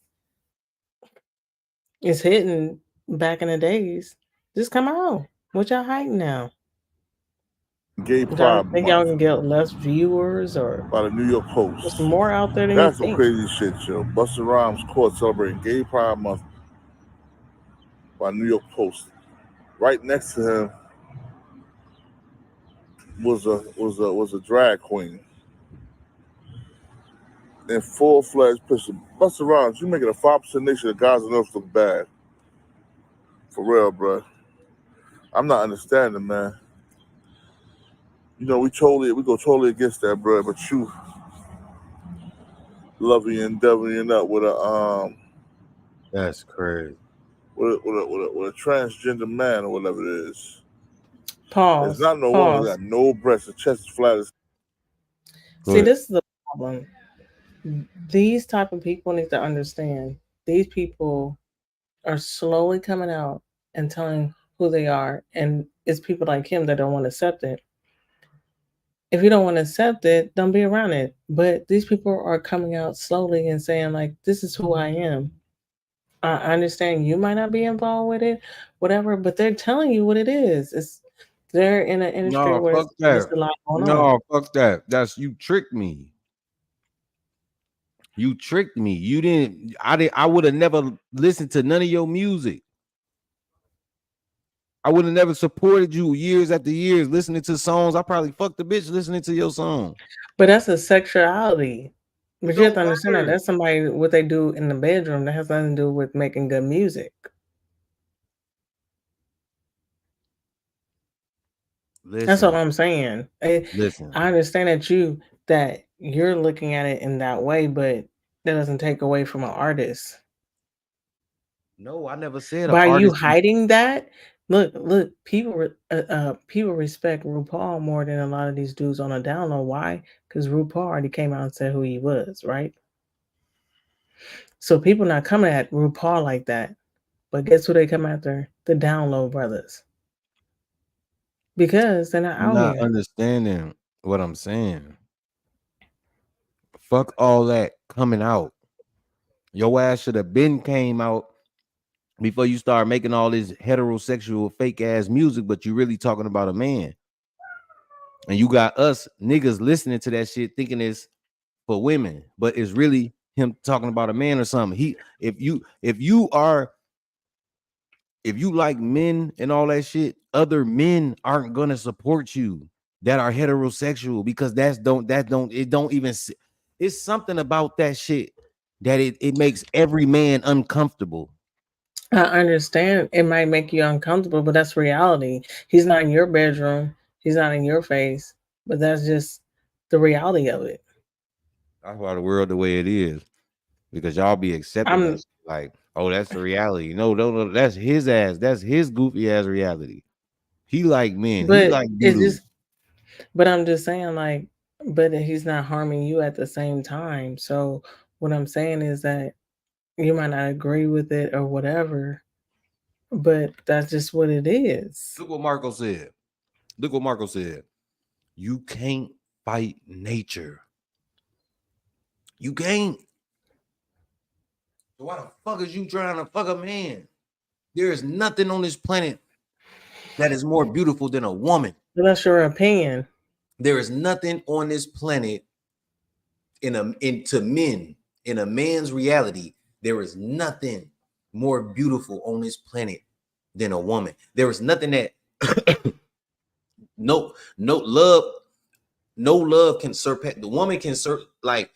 hitting back in the days. Just come out. What y'all hiding now? Gay Pride think y'all can get less viewers or by the New York Post. There's more out there than That's you some think. crazy shit, yo. Busta Rhymes caught celebrating Gay Pride Month by New York Post. Right next to him was a drag queen in full-fledged picture. Busta Rhymes, you making a 5% nation of guys on earth look bad. For real, bro. I'm not understanding, man. You know, we go totally against that, bro. But you loving and endeavoring up with a That's crazy. With a transgender man or whatever it is. Pause. It's not no woman that got no breasts. The chest is flat as. See, this is the problem. These type of people need to understand. These people are slowly coming out and telling who they are, and it's people like him that don't want to accept it. If you don't want to accept it, don't be around it. But these people are coming out slowly and saying, like, this is who I am. I understand you might not be involved with it, whatever, but they're telling you what it is. They're in an industry where it's a lot going on. No, fuck that. That's you tricked me. You tricked me. You didn't. I would have never listened to none of your music. I would have never supported you years after years listening to songs. I probably fucked the bitch listening to your song. But that's a sexuality. But you have to Don't understand that matter. that's somebody what they do in the bedroom. That has nothing to do with making good music. That's all Listen, I'm saying. listen. I understand that you're looking at it in that way, but that doesn't take away from an artist. No, I never said an By you artist. hiding that, look, people respect RuPaul more than a lot of these dudes on a download. Why? Because RuPaul already came out and said who he was, right? So people not coming at RuPaul like that. But guess who they come after? The download brothers. Because they're not You're out not here. understanding what I'm saying. Fuck all that coming out. Your ass should have been came out before you start making all this heterosexual fake ass music, but you really talking about a man. And you got us niggas listening to that shit thinking it's for women, but it's really him talking about a man or something. If you like men and all that shit, other men aren't gonna support you that are heterosexual because it don't even, it's something about that shit that it makes every man uncomfortable. I understand it might make you uncomfortable, but that's reality. He's not in your bedroom. He's not in your face, but that's just the reality of it. That's why the world the way it is, because y'all be accepting that I'm shit like, oh, that's the reality. No, that's his ass. That's his goofy ass reality. He like men. He but like it's doo-doo. just but I'm just saying like but he's not harming you at the same time. So what I'm saying is that you might not agree with it or whatever, but that's just what it is. Look what Marco said. Look what Marco said. You can't fight nature. You can't. So why the fuck is you trying to fuck a man? There is nothing on this planet that is more beautiful than a woman. But that's your opinion. There is nothing on this planet into men, in a man's reality, there is nothing more beautiful on this planet than a woman. There is nothing that no love can surpass. The woman can like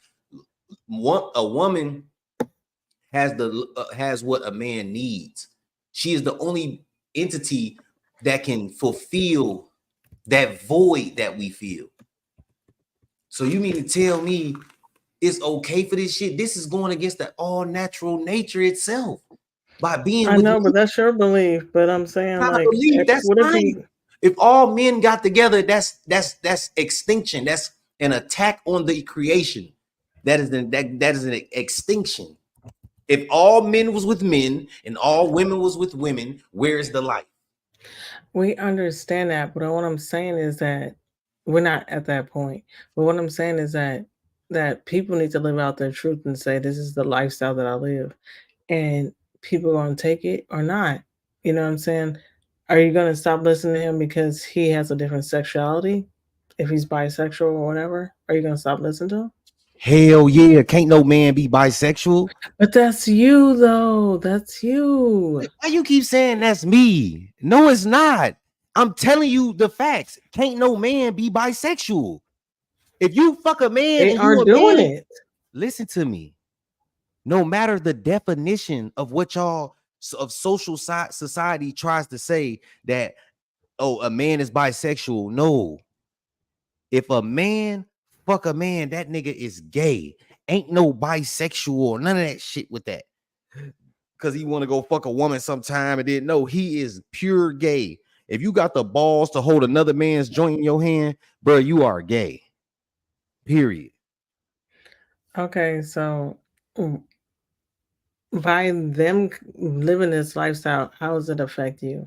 a woman has what a man needs. She is the only entity that can fulfill that void that we feel. So you mean to tell me it's okay for this shit? This is going against the all natural nature itself by being I with know, me. but that's your belief. But I'm saying Not a like belief. That's what if fine. he If all men got together, that's extinction. That's an attack on the creation. That is an extinction. If all men was with men and all women was with women, where's the life? We understand that, but what I'm saying is that we're not at that point. But what I'm saying is that people need to live out their truth and say this is the lifestyle that I live, and people are going to take it or not. You know what I'm saying? Are you going to stop listening to him because he has a different sexuality? If he's bisexual or whatever, are you going to stop listening to him? Hell yeah, can't no man be bisexual. But that's you though. That's you. Why you keep saying that's me? No, it's not. I'm telling you the facts. Can't no man be bisexual. If you fuck a man They and are you a doing man, it. listen to me. No matter the definition of what y'all of social society tries to say that, oh, a man is bisexual. No. If a man fuck a man, that nigga is gay. Ain't no bisexual or none of that shit with that. Because he want to go fuck a woman sometime and didn't know. He is pure gay. If you got the balls to hold another man's joint in your hand, bro, you are gay. Period. Okay, so by them living this lifestyle, how does it affect you?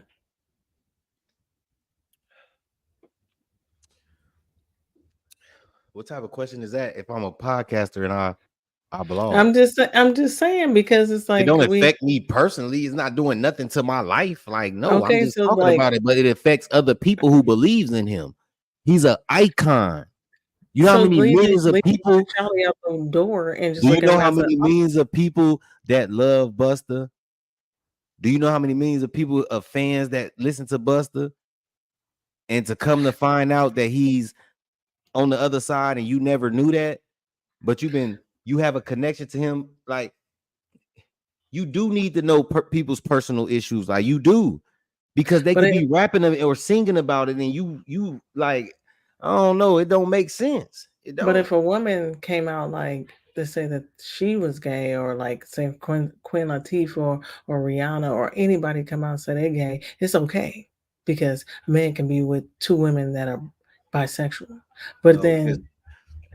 What type of question is that? If I'm a podcaster and I blog, I'm just saying because it's it like don't we affect me personally. It's not doing nothing to my life. Like, no, I'm okay, just so talking like about it, but it affects other people who believes in him. He's an icon. You know how So many millions of leave people? sexuality out the door and just Do you look at know him how as a many millions of people that love Busta? Do you know how many millions of people of fans that listen to Busta? And to come to find out that he's on the other side and you never knew that, but you have a connection to him. Like, you do need to know people's personal issues, like you do, because they But could be rapping or singing about it, and you like, I don't know, it don't make sense. It But don't. if a woman came out like to say that she was gay, or like say Queen Latifah or Rihanna or anybody come out and say they're gay, it's okay because a man can be with two women that are bisexual. But No, then,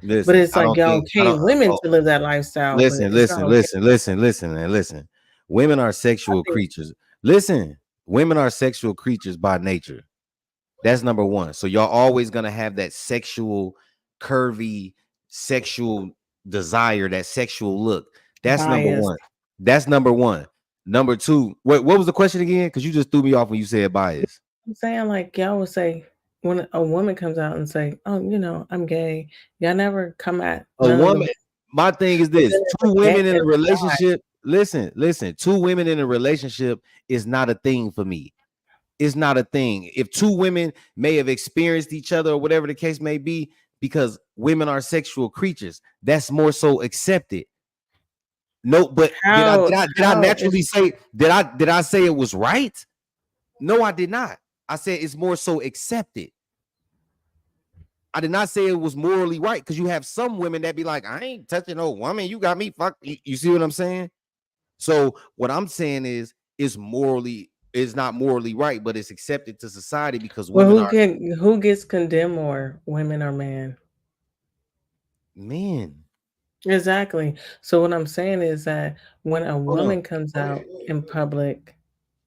but listen, it's I like don't y'all think I okay don't. women to live that lifestyle, but Listen, it's not listen, okay. listen, listen. Women are sexual creatures. Listen, women are sexual creatures by nature. That's number one. So y'all always gonna have that sexual, curvy, sexual desire, that sexual look. That's number Biased. one. That's number one. Number two, what was the question again? Because you just threw me off when you said bias. I'm saying like y'all would say when a woman comes out and say, "Oh, I'm gay," y'all never come at A none of the. woman, my thing is But this: then if two a gay women in is a a guy, relationship. Listen. Two women in a relationship is not a thing for me. It's not a thing. If two women may have experienced each other or whatever the case may be, because women are sexual creatures, that's more so accepted. No, but did I how naturally say did I say it was right? No, I did not. I said it's more so accepted. I did not say it was morally right, because you have some women that be like, I ain't touching no woman. You got me fucked. You see what I'm saying? So what I'm saying is not morally right, but it's accepted to society because well, women are who gets condemned more, women or men? men. Exactly. So what I'm saying is that when a Hold on. woman comes out in public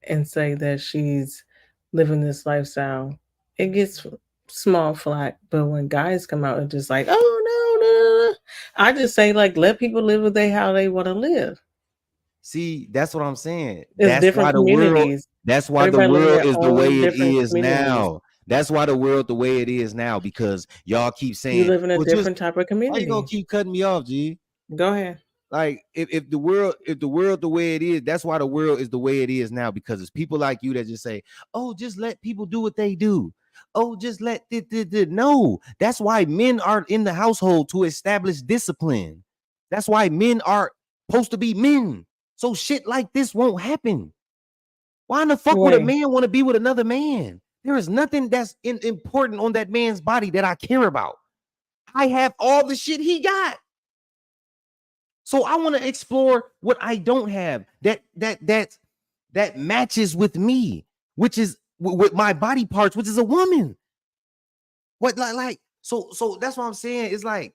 and say that she's living this lifestyle, it gets small flack. But when guys come out and just like, oh no, no, no, I just say like let people live with how they want to live. See, that's what I'm saying. It's different communities. That's why the Everybody live in world their is the way own it different is communities. now. That's why the world the way it is now, because y'all keep You saying, live in a well, just different type of why you gonna community. keep cutting me off, G? Go ahead. Like if the world the way it is, that's why the world is the way it is now, because it's people like you that just say, oh, just let people do what they do. Oh, just let no. That's why men are in the household, to establish discipline. That's why men are supposed to be men. So shit like this won't happen. Why in the fuck would a Right. man want to be with another man? There is nothing that's important on that man's body that I care about. I have all the shit he got. So I want to explore what I don't have that matches with me, which is with my body parts, which is a woman. What so that's what I'm saying. It's like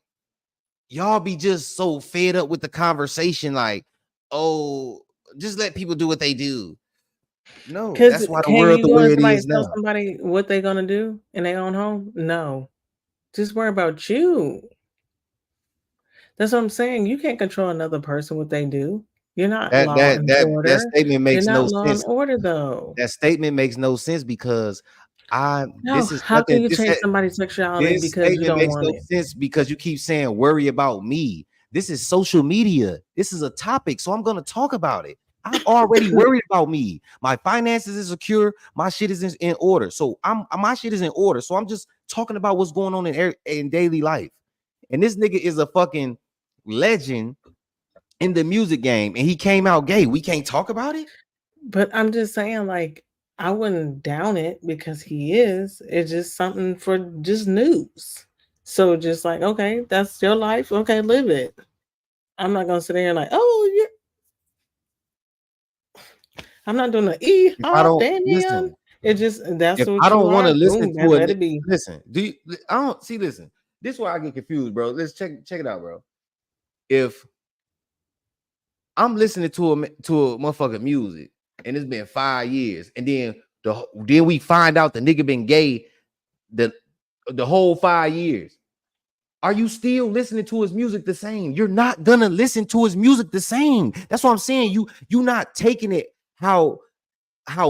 y'all be just so fed up with the conversation, like, oh, just let people do what they do. No, Because that's why the can world you the go way and it is tell now. somebody what they're gonna do in their own home? No. Just worry about you. That's what I'm saying. You can't control another person what they do. You're not That law that and that that order. statement You're makes not no law and sense. order though. That statement makes no sense because No, this is how can nothing. you change somebody's sexuality This because you statement don't makes want no it? sense because you keep saying worry about me. This is social media. This is a topic, so I'm going to talk about it. I'm already worried about me. My finances is secure. My shit is in order. So my shit is in order. So I'm just talking about what's going on in daily life. And this nigga is a fucking legend in the music game, and he came out gay. We can't talk about it. But I'm just saying, like, I wouldn't down it because he is. It's just something for just news. So just like, okay, that's your life. Okay, live it. I'm not gonna sit there and like, oh, yeah. I'm not doing the If I don't Daniel. listen, It just that's if I what you don't want are. to listen Boom, that to let it, it be. listen. Do you? I don't see. Listen, this is why I get confused, bro. Let's check it out, bro. If I'm listening to a motherfucking music and it's been 5 years, and then we find out the nigga been gay the whole 5 years. Are you still listening to his music the same? You're not gonna listen to his music the same. That's what I'm saying. You not taking it how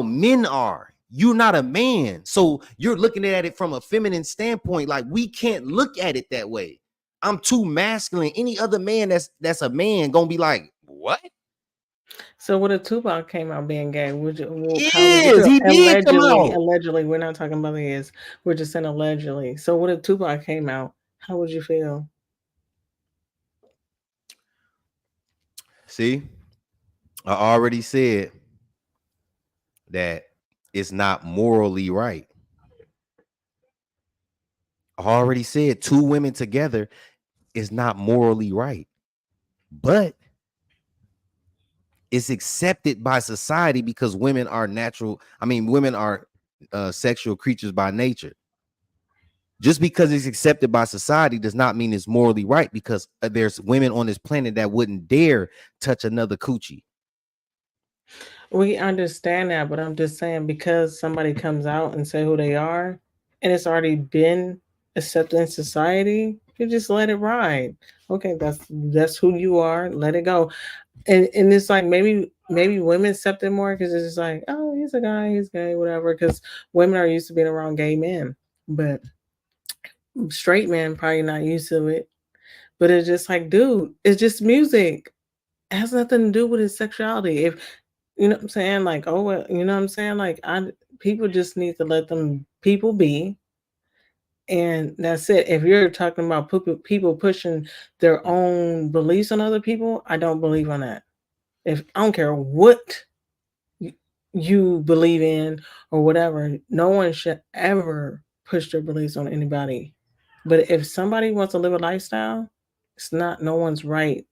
men are. you're not a man. So you're looking at it from a feminine standpoint. Like, we can't look at it that way. I'm too masculine. Any other man that's a man gonna be like, what? So what if Tupac came out being gay? Would you, He did come out. Allegedly, we're not talking about his. We're just saying allegedly. So what if Tupac came out? How would you feel? See, I already said that it's not morally right. I already said 2 women together is not morally right, but it's accepted by society because women are women are sexual creatures by nature. Just because it's accepted by society does not mean it's morally right, because there's women on this planet that wouldn't dare touch another coochie. We understand that, but I'm just saying, because somebody comes out and say who they are, and it's already been accepted in society, you just let it ride. Okay, that's who you are. Let it go. And it's like maybe women accept it more because it's just like, oh, he's a guy, he's gay, whatever. Because women are used to being around gay men, but straight men probably not used to it. But it's just like, dude, it's just music. It has nothing to do with his sexuality. If you know what I'm saying, like, oh, well, you know what I'm saying, like, people just need to let them people be, and that's it. If you're talking about people pushing their own beliefs on other people, I don't believe on that. If I don't care what you believe in or whatever, no one should ever push their beliefs on anybody. But if somebody wants to live a lifestyle, it's not no one's right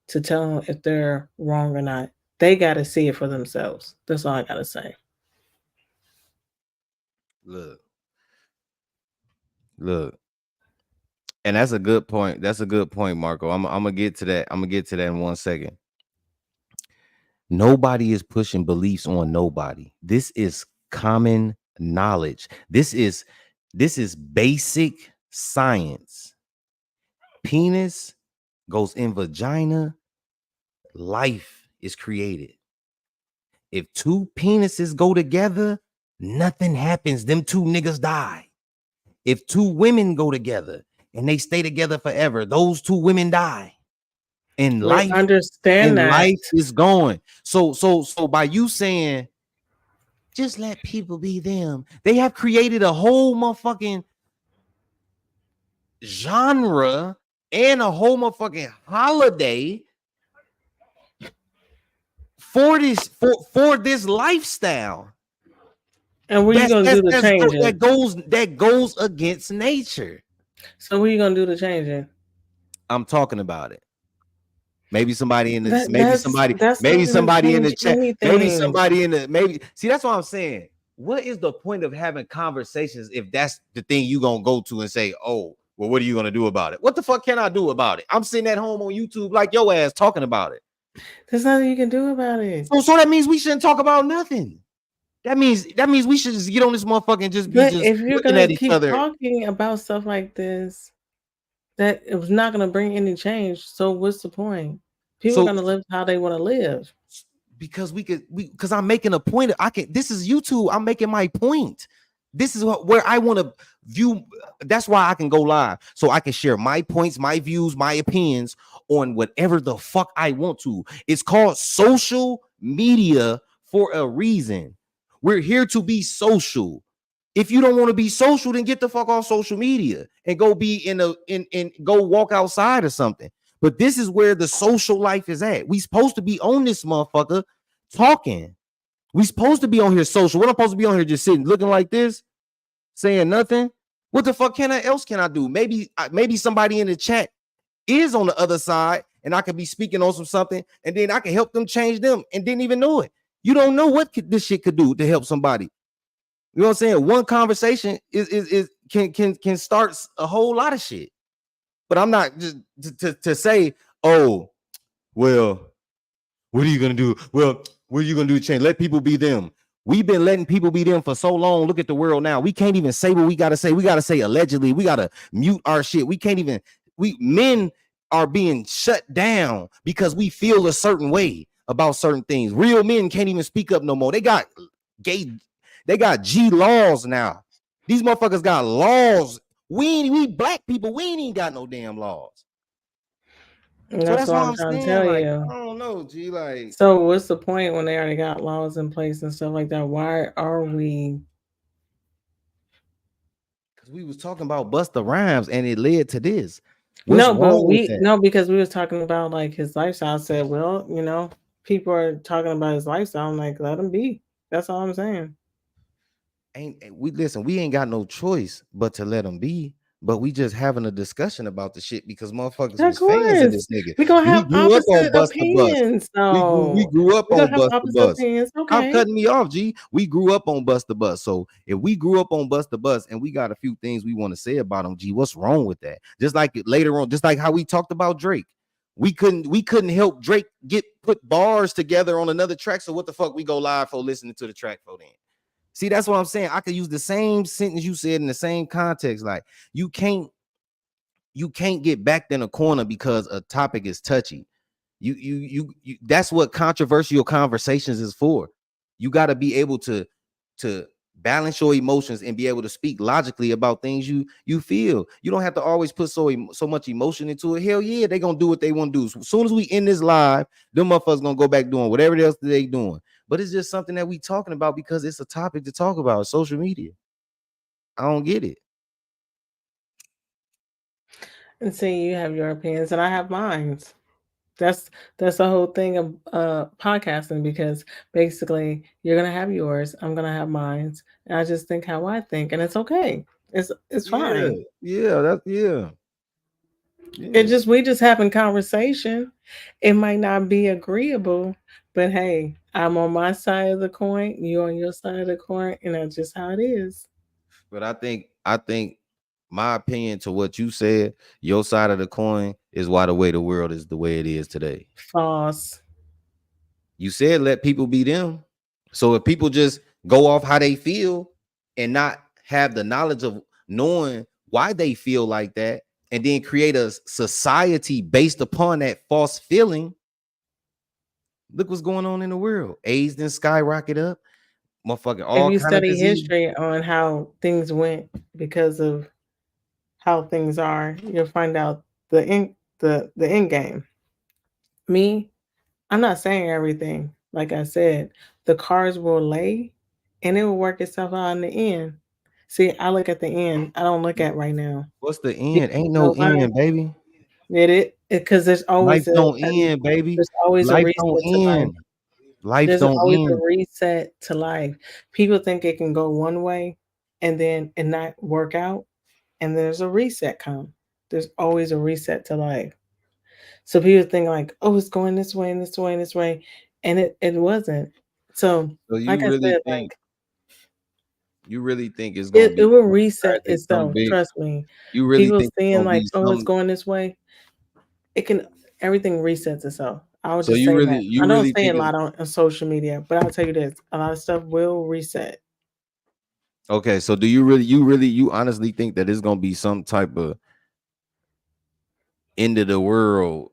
to tell them if they're wrong or not. They got to see it for themselves. That's all I got to say. Look. And that's a good point. That's a good point, Marco. I'm gonna get to that. I'm gonna get to that in 1 second. Nobody is pushing beliefs on nobody. This is common knowledge. This is basic science. Penis goes in vagina, life is created. If 2 penises go together, nothing happens. Them 2 niggas die. If 2 women go together and they stay together forever, those 2 women die. And life is going. So by you saying, just let people be them, they have created a whole motherfucking genre and a whole motherfucking holiday for this lifestyle. And what are you gonna do to change it? That goes against nature. So what are you gonna do to change it? I'm talking about it. Maybe somebody in the see, that's what I'm saying. What is the point of having conversations if that's the thing you gonna go to and say, oh, well, what are you gonna do about it? What the fuck can I do about it? I'm sitting at home on YouTube like your ass talking about it. There's nothing you can do about it. So that means we shouldn't talk about nothing. That means we should just get on this motherfucker and just be if you're looking gonna at each keep other. talking about stuff like this, that it was not gonna bring any change. So what's the point? People are gonna live how they want to live. Because because I'm making a point. This is YouTube. I'm making my point. This is where I want to view. That's why I can go live, so I can share my points, my views, my opinions on whatever the fuck I want to. It's called social media for a reason. We're here to be social. If you don't want to be social, then get the fuck off social media and go be go walk outside or something. But this is where the social life is at. We supposed to be on this motherfucker talking. We supposed to be on here social. What I'm supposed to be on here just sitting, looking like this, saying nothing. What the fuck else can I do? Maybe somebody in the chat is on the other side, and I could be speaking on something, and then I can help them change them, and didn't even know it. You don't know what this shit could do to help somebody. You know what I'm saying? One conversation can start a whole lot of shit. But I'm not just to say, oh, well, what are you gonna do? Well, what are you gonna do to change? Let people be them. We've been letting people be them for so long. Look at the world now. We can't even say what we gotta say. We gotta say allegedly. We gotta mute our shit. We can't even. Men are being shut down because we feel a certain way about certain things. Real men can't even speak up no more. They got gay They got G laws now. These motherfuckers got laws. We black people, we ain't even got no damn laws. And So that's that's what what I'm I'm trying to saying. tell Like, you. I don't know, G. Like, So what's the point when they already got laws in place and stuff like that? Why are we? because we was talking about Busta Rhymes and it led to this. What's No, but wrong with that? no, because we was talking about like his lifestyle. I said, well, you know, people are talking about his lifestyle. I'm like, let him be. That's all I'm saying. We ain't got no choice but to let him be. But we just having a discussion about the shit because motherfuckers Of was fans of course, this nigga. we gonna We have grew up on opposite Busta Bus. opinions. We So grew up we gonna on have Busta opposite Bus. opinions. Stop Okay. cutting me off, G. We grew up on Busta Bus. So if we grew up on Busta Bus and we got a few things we want to say about him, G, what's wrong with that? Just like later on, just like how we talked about Drake. We couldn't help Drake put bars together on another track. So what the fuck we go live for listening to the track for then? See, that's what I'm saying. I could use the same sentence you said in the same context. Like you can't get backed in a corner because a topic is touchy. You that's what controversial conversations is for. You got to be able to balance your emotions and be able to speak logically about things you feel. You don't have to always put so much emotion into it. Hell yeah, they gonna do what they want to do. So as soon as we end this live, them motherfuckers gonna go back doing whatever else they doing. But it's just something that we talking about because it's a topic to talk about. Social media. I don't get it. And see, you have your opinions and I have mine. That's the whole thing of podcasting because basically you're gonna have yours, I'm gonna have mine, and I just think how I think, and it's okay. It's fine. Yeah. It just we just having conversation. It might not be agreeable, but hey, I'm on my side of the coin, you on your side of the coin, and that's just how it is. But I think my opinion to what you said, your side of the coin is why the way the world is the way it is today. False. You said let people be them. So if people just go off how they feel and not have the knowledge of knowing why they feel like that and then create a society based upon that false feeling, look what's going on in the world. AIDS then skyrocket up. Motherfucking If all you kind of study disease. history on how things went because of how things are, you'll find out the end game. Me, I'm not saying everything. Like I said, the cards will lay and it will work itself out in the end. See, I look at the end. I don't look at right now. What's the Because end? Ain't you no know why? end, baby. Because there's Life always don't end, baby. there's always a Life don't reset to life. end. Life There's don't always a end. reset to life. People think it can go one way and then it not work out, and there's a reset come. There's always a reset to life. So people think like, oh, it's going this way and this way and this way, and it wasn't. So So like you I really said, think like it's gonna it be will some reset tragic, some itself. big. Trust me. You really People think it's seeing gonna like, be oh, it's some? going this way. It can everything resets itself. I would So just say that. you I don't really say a think it's lot on social media, but I'll tell you this: a lot of stuff will reset. okay? So do you honestly think that it's gonna be some type of end of the world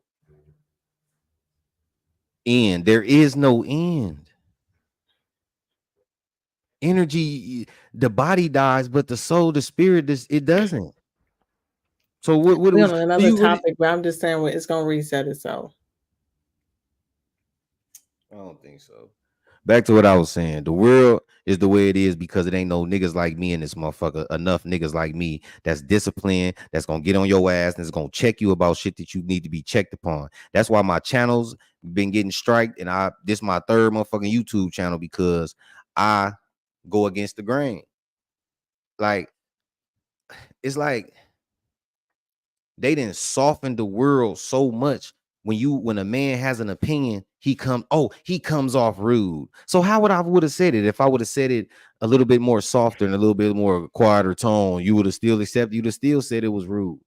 end? There is no end. Energy, the body dies, but the soul, the spirit, it doesn't. So what We're was on so another you really? topic, but I'm just saying it's gonna reset itself. I don't think so. Back to what I was saying. The world is the way it is because it ain't no niggas like me in this motherfucker. Enough niggas like me that's disciplined, that's gonna get on your ass and is gonna check you about shit that you need to be checked upon. That's why my channels been getting striked, and this my third motherfucking YouTube channel because I go against the grain. Like it's like they didn't soften the world so much. When a man has an opinion, he comes off rude. So how would have said it if I would have said it a little bit more softer and a little bit more quieter tone? You would have still accepted. You'd have still said it was rude.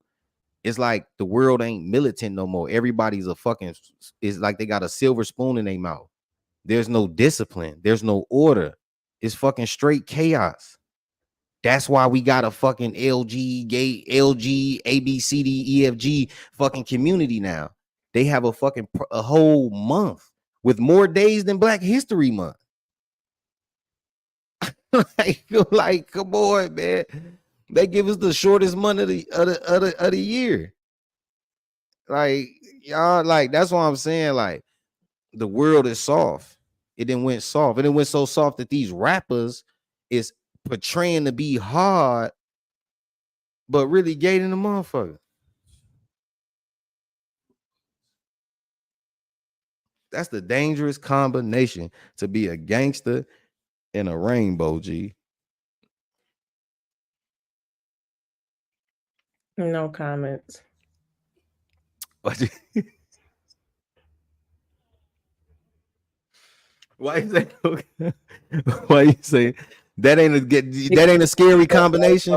It's like the world ain't militant no more. Everybody's it's like they got a silver spoon in their mouth. There's no discipline. There's no order. It's fucking straight chaos. That's why we got a fucking LG, gay, LG, ABCDEFG fucking community now. They have a whole month with more days than Black History Month. like, come on, man. They give us the shortest month of the year. Like, y'all, like, that's what I'm saying. Like, the world is soft. It didn't went soft. It didn't went so soft that these rappers is portraying to be hard, but really gay than the motherfucker. That's the dangerous combination to be a gangster and a rainbow, G. No comments. Why you say okay? Why you say that ain't a scary combination?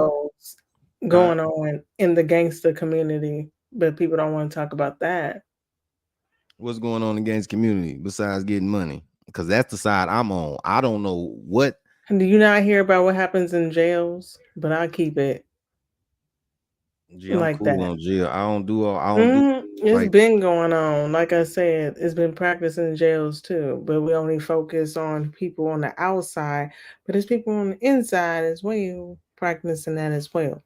Going on in the gangster community, but people don't want to talk about that. What's going on in the gangster community besides getting money? Because that's the side I'm on. I don't know what. Do you not hear about what happens in jails? But I'll keep it I'm like cool that. on jail. I don't do It's like been going on. Like I said, it's been practiced in jails too, but we only focus on people on the outside, but there's people on the inside as well practicing that as well.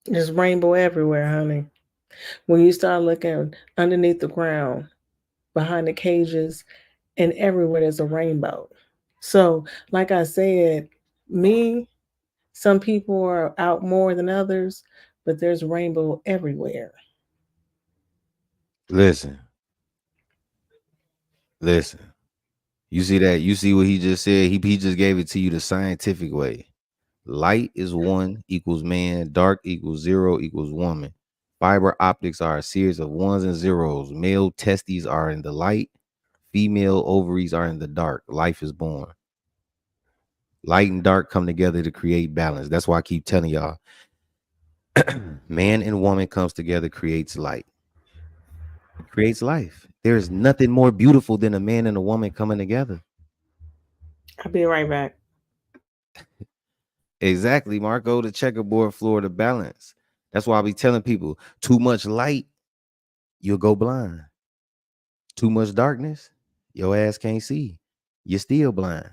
There's rainbow everywhere, honey. When you start looking underneath the ground, behind the cages, and everywhere there's a rainbow. So, like I said, some people are out more than others, but there's rainbow everywhere. listen. You see that? You see what he just said? He just gave it to you the scientific way. Light is 1 equals man, dark equals 0 equals woman. Fiber optics are a series of ones and zeros. Male testes are in the light, female ovaries are in the dark. Life is born. Light and dark come together to create balance. That's why I keep telling y'all, man and woman comes together, creates light. It creates life. There's nothing more beautiful than a man and a woman coming together. I'll be right back. Exactly, Marco. The checkerboard floor to balance. That's why I be telling people, too much light, you'll go blind. Too much darkness, your ass can't see. You're still blind.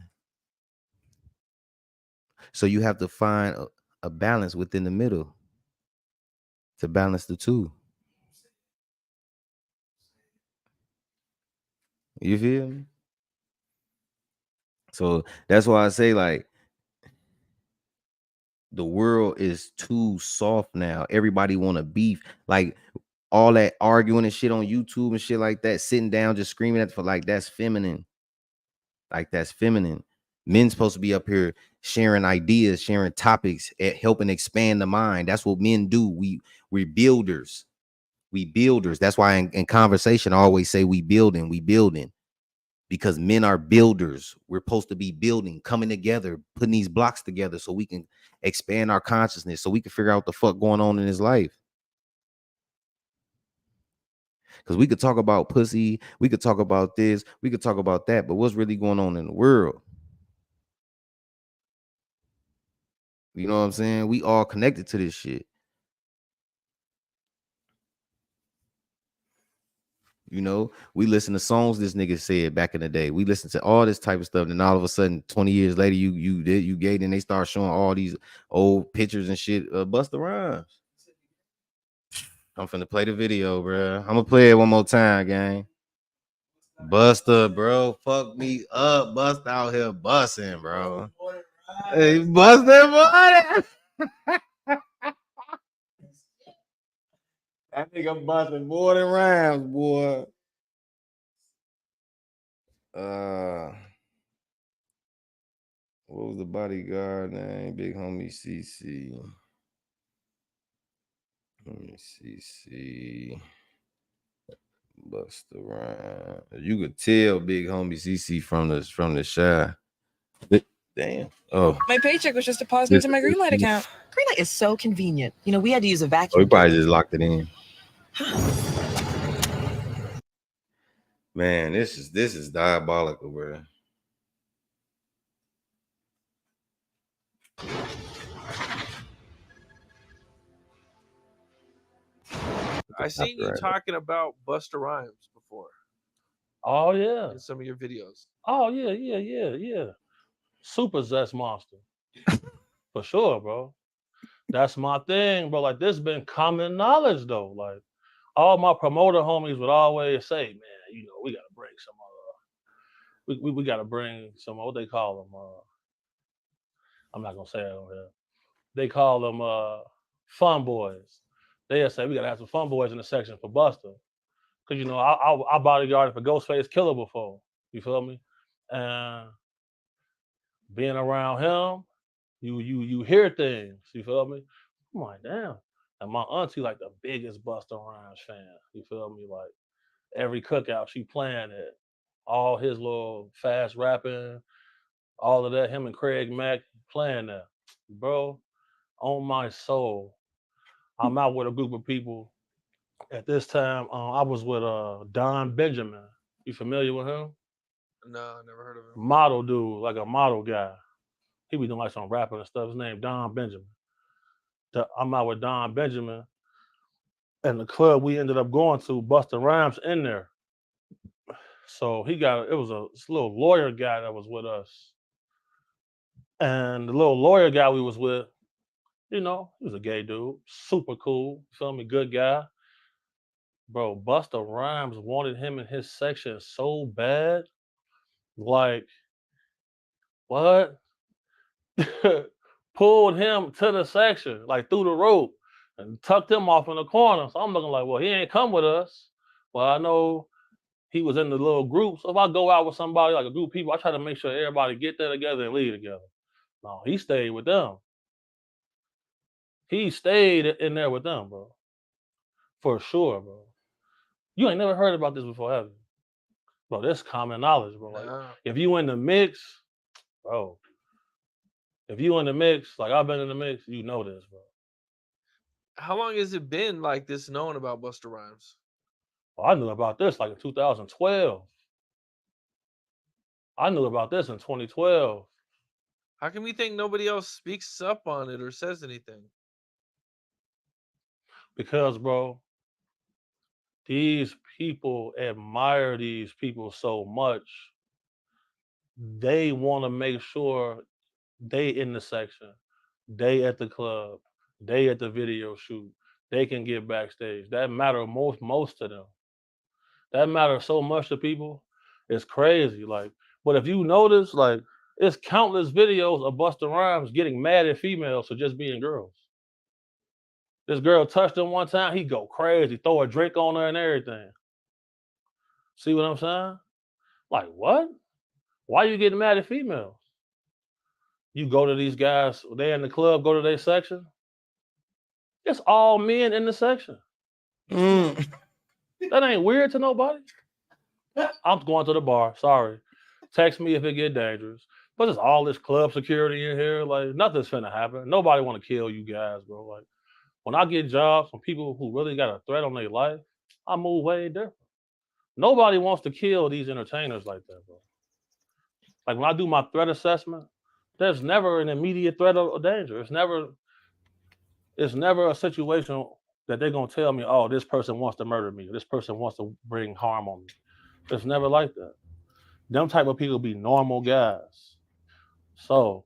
So you have to find a balance within the middle to balance the two. You feel me? So that's why I say, like, the world is too soft now. Everybody want to beef. Like, all that arguing and shit on YouTube and shit like that, sitting down just screaming at for, like, that's feminine. Like, that's feminine. Men's supposed to be up here sharing ideas, sharing topics, helping expand the mind. That's what men do. We're builders. We builders. That's why in conversation I always say we building. Because men are builders. We're supposed to be building, coming together, putting these blocks together so we can expand our consciousness, so we can figure out what the fuck going on in his life. Because we could talk about pussy, we could talk about this, we could talk about that, but what's really going on in the world? You know what I'm saying? We all connected to this shit. You know, we listen to songs this nigga said back in the day. We listen to all this type of stuff. Then all of a sudden, 20 years later, you gay, and they start showing all these old pictures and shit. Busta Rhymes. I'm finna play the video, bro. I'm gonna play it one more time, gang. Busta, bro, fuck me up. Busta out here busting, bro. Hey, Busta, boy. That nigga busting more than rhymes, boy. What was the bodyguard name? Big homie CC. Let me see. Busta Rhymes. You could tell Big homie CC from the shy. Damn. Oh. My paycheck was just deposited into my Greenlight account. Greenlight is so convenient. You know, we had to use a vacuum. Oh, he probably just locked it in. Man, this is diabolical, bro. I seen you talking about Busta Rhymes before. Oh yeah. In some of your videos. Oh yeah. Super zest monster. For sure, bro. That's my thing, bro. Like this been common knowledge though. Like all my promoter homies would always say, man, you know, we gotta bring some we gotta bring some what they call them. I'm not gonna say it on here. They call them fun boys. They'll say we gotta have some fun boys in the section for Busta. Cause you know, I bodyguarded for Ghostface Killer before. You feel me? And being around him, you hear things. You feel me? I'm like, damn. And my auntie like the biggest Busta Rhymes fan. You feel me? Like every cookout she playing it, all his little fast rapping, all of that. Him and Craig Mack playing that, bro. On my soul, I'm out with a group of people. At this time, I was with Don Benjamin. You familiar with him? No, I never heard of him. Model dude, like a model guy. He be doing like some rapping and stuff. His name Don Benjamin. I'm out with Don Benjamin, and the club we ended up going to, Busta Rhymes in there. So it was a little lawyer guy that was with us. And the little lawyer guy we was with, you know, he was a gay dude, super cool, feel me, good guy. Bro, Busta Rhymes wanted him in his section so bad. Like, what? Pulled him to the section, like through the rope, and tucked him off in the corner. So I'm looking like, well, he ain't come with us. Well, I know he was in the little group. So if I go out with somebody, like a group of people, I try to make sure everybody get there together and leave together. No, he stayed with them. He stayed in there with them, bro. For sure, bro. You ain't never heard about this before, have you? Bro, this common knowledge, bro. Like, if you in the mix, bro. If you in the mix, like I've been in the mix, you know this, bro. How long has it been like this known about Busta Rhymes? Well, I knew about this like in 2012. I knew about this in 2012. How come you think nobody else speaks up on it or says anything? Because, bro, these people admire these people so much. They want to make sure they in the section, they at the club, they at the video shoot, they can get backstage. That matter most to them. That matters so much to people. It's crazy. Like, but if you notice, like, it's countless videos of Busta Rhymes getting mad at females for just being girls. This girl touched him one time, he go crazy, throw a drink on her and everything. See what I'm saying? Like, what? Why you getting mad at females? You go to these guys, they in the club, go to their section. It's all men in the section. That ain't weird to nobody. I'm going to the bar. Sorry. Text me if it get dangerous. But there's all this club security in here. Like, nothing's finna happen. Nobody want to kill you guys, bro. Like, when I get jobs from people who really got a threat on their life, I move way different. Nobody wants to kill these entertainers like that, bro. Like, when I do my threat assessment, there's never an immediate threat of danger. It's never a situation that they're gonna tell me, oh, this person wants to murder me, or this person wants to bring harm on me. It's never like that. Them type of people be normal guys. So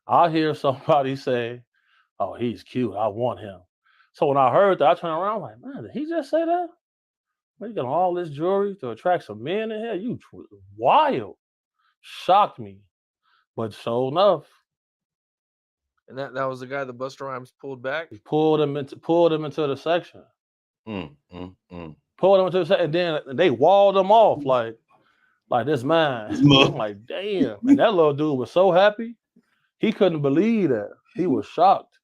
I hear somebody say, oh, he's cute, I want him. So when I heard that, I turned around like, man, did he just say that? Man, you got all this jewelry to attract some men in here? You wild. Shocked me. But sure enough. And that was the guy that Busta Rhymes pulled back? He pulled him into the section. Pulled him into the section, and then they walled him off like this man. I'm like, damn. And that little dude was so happy. He couldn't believe that. He was shocked.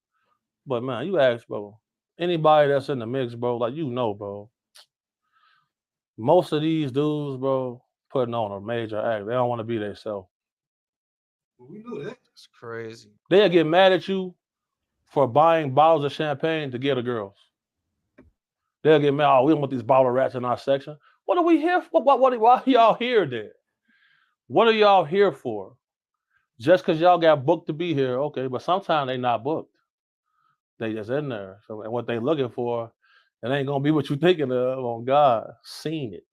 But man, you ask, bro, anybody that's in the mix, bro, like, you know, bro, most of these dudes, bro, putting on a major act. They don't want to be themselves. We knew that. It's crazy. They'll get mad at you for buying bottles of champagne to get the girls. They'll get mad, oh, we don't want these bottle rats in our section. What are we here for? Why are y'all here then? What are y'all here for? Just because y'all got booked to be here, okay, but sometimes they not booked. They just in there. So, and what they looking for It ain't gonna be what you thinking of. On God, seen it.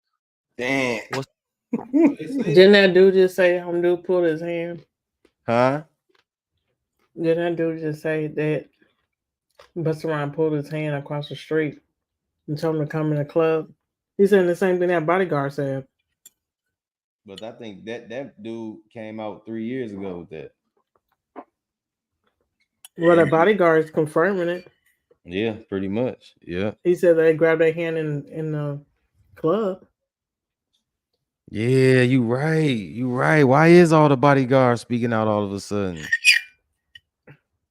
Damn. Didn't that dude just say some dude pulled his hand? Huh? Didn't that dude just say that Busta Rhymes pulled his hand across the street and told him to come in the club? He's saying the same thing that Bodyguard said. But I think that dude came out 3 years ago with that. Well, the Bodyguard is confirming it. Yeah, pretty much. Yeah. He said they grabbed their hand in the club. Yeah, you right. You right. Why is all the bodyguards speaking out all of a sudden?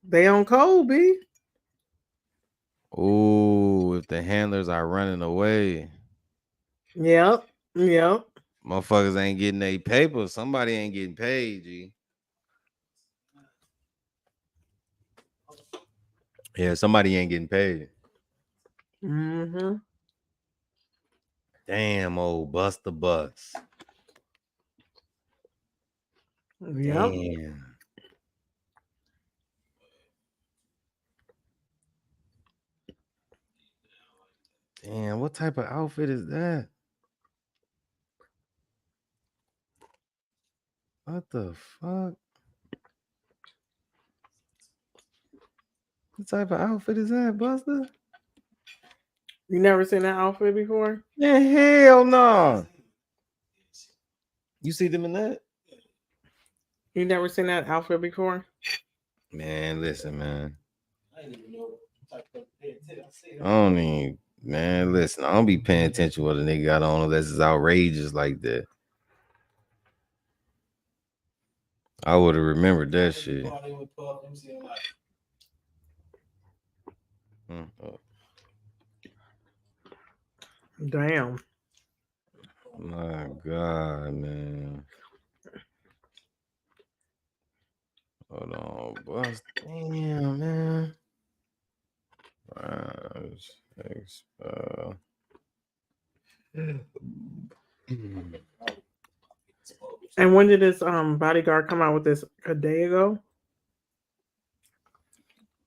They on cold, B. Oh, if the handlers are running away. Yep. Motherfuckers ain't getting their paper. Somebody ain't getting paid, G. Yeah, somebody ain't getting paid. Mm-hmm. Damn, old Busta Bus. Yep. Damn. Damn, what type of outfit is that? What the fuck? What type of outfit is that, Busta? You never seen that outfit before? Yeah, hell no. You see them in that? You never seen that outfit before? Man, listen, man. I don't even, man, listen. I don't be paying attention to what a nigga got on unless it's outrageous like that. I would have remembered that shit. Damn. My God, man. Hold on, Bust. Damn, man. And when did this Bodyguard come out with this? A day ago?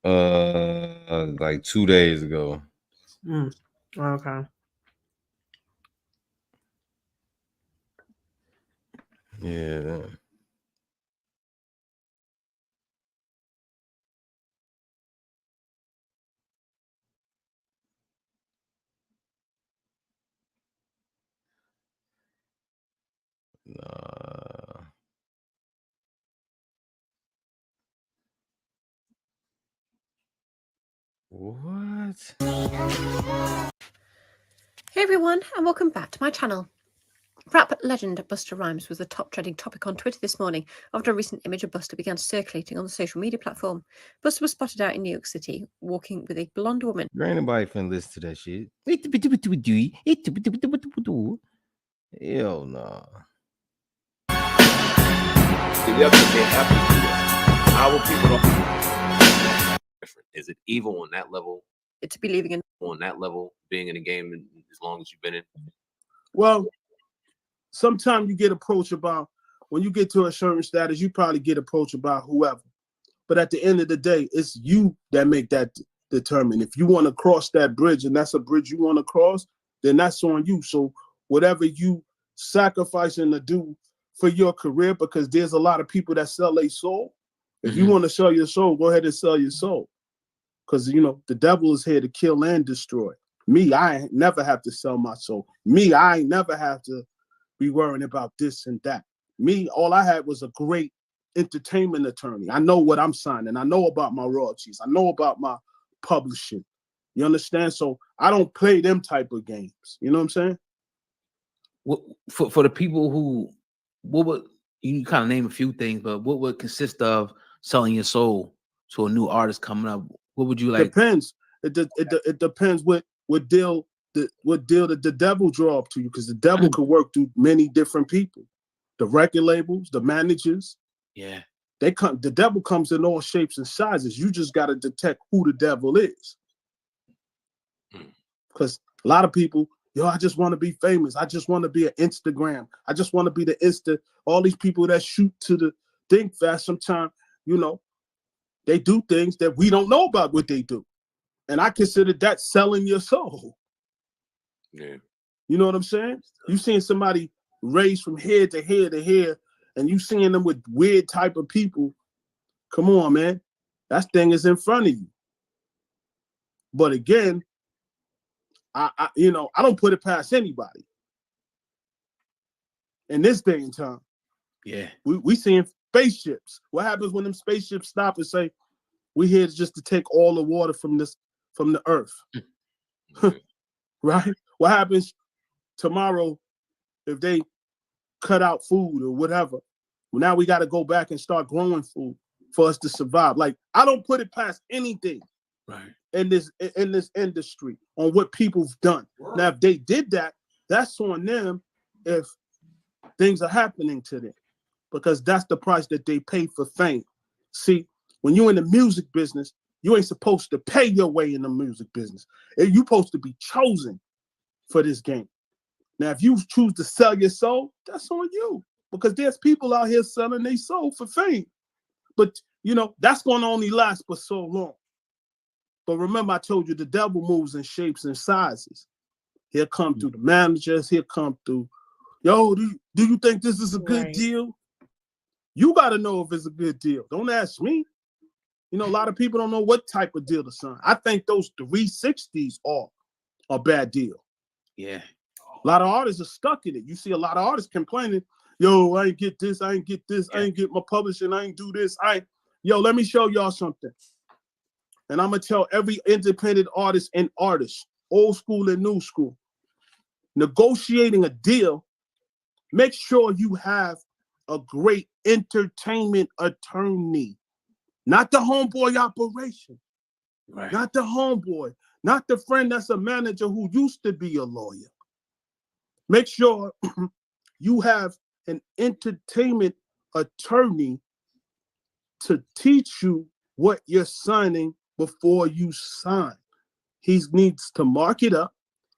Like 2 days ago. Okay. Yeah. Nah. What? Hey everyone, and welcome back to my channel. Rap legend Busta Rhymes was the top trending topic on Twitter this morning after a recent image of Busta began circulating on the social media platform. Busta was spotted out in New York City walking with a blonde woman. There ain't nobody finna listen to that shit. Hell no. Our people don't. Is it evil on that level? To be leaving on that level, being in the game as long as you've been in? Well, sometimes you get approached about, when you get to a certain status, you probably get approached about whoever. But at the end of the day, it's you that make that determine. If you want to cross that bridge and that's a bridge you want to cross, then that's on you. So whatever you sacrificing to do for your career, because there's a lot of people that sell their soul. If you want to sell your soul, go ahead and sell your soul. Because, you know, the devil is here to kill and destroy. Me, I ain't never have to sell my soul. Me, I ain't never have to be worrying about this and that. Me, all I had was a great entertainment attorney. I know what I'm signing. I know about my royalties. I know about my publishing. You understand? So I don't play them type of games. You know what I'm saying? What, for the people who, what would, you kind of name a few things, but what would consist of selling your soul to a new artist coming up? What would you like? Depends. It depends what deal the devil draw up to you, because the devil could work through many different people. The record labels, the managers. Yeah. The devil comes in all shapes and sizes. You just got to detect who the devil is. Because a lot of people, I just want to be famous. I just want to be an Instagram. I just want to be the all these people that shoot to the thing fast. Sometimes, they do things that we don't know about what they do. And I consider that selling your soul. Yeah. You know what I'm saying? You seeing somebody raised from here to here to here, and you seeing them with weird type of people. Come on, man. That thing is in front of you. But again, I don't put it past anybody. In this day and time. Yeah. We seeing spaceships. What happens when them spaceships stop and say, we're here just to take all the water from the earth? Right? What happens tomorrow if they cut out food or whatever? Well, now we got to go back and start growing food for us to survive. Like, I don't put it past anything in this industry on what people've done. Now, if they did that, that's on them if things are happening to them, because that's the price that they pay for fame. See, when you're in the music business, you ain't supposed to pay your way in the music business. You're supposed to be chosen for this game. Now, if you choose to sell your soul, that's on you, because there's people out here selling their soul for fame. But, that's going to only last for so long. But remember, I told you the devil moves in shapes and sizes. He'll come through the managers. He'll come through, yo, do you think this is a good deal? You got to know if it's a good deal. Don't ask me. A lot of people don't know what type of deal to sign. I think those 360s are a bad deal. Yeah. A lot of artists are stuck in it. You see a lot of artists complaining, yo, I ain't get this, I ain't get this, I ain't get my publishing, I ain't do this. Yo, let me show y'all something. And I'm going to tell every independent artist and artist, old school and new school, negotiating a deal, make sure you have a great entertainment attorney, not the homeboy operation, not the homeboy, not the friend that's a manager who used to be a lawyer. Make sure you have an entertainment attorney to teach you what you're signing before you sign. He needs to mark it up.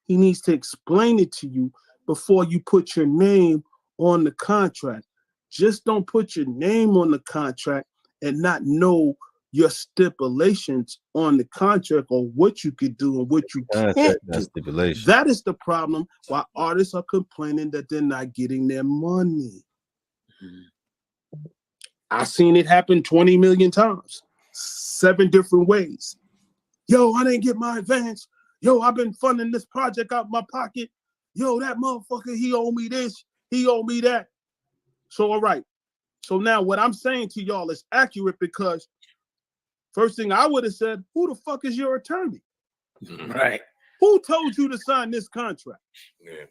He needs to explain it to you before you put your name on the contract. Just don't put your name on the contract and not know your stipulations on the contract or what you could do and what you can't do. Stipulation. That is the problem why artists are complaining that they're not getting their money. I've seen it happen 20 million times, 7 different ways. Yo, I didn't get my advance. Yo, I've been funding this project out my pocket. Yo, that motherfucker, he owe me this, he owe me that. So, all right. So now what I'm saying to y'all is accurate, because first thing I would have said, who the fuck is your attorney? Right. Who told you to sign this contract? Yeah.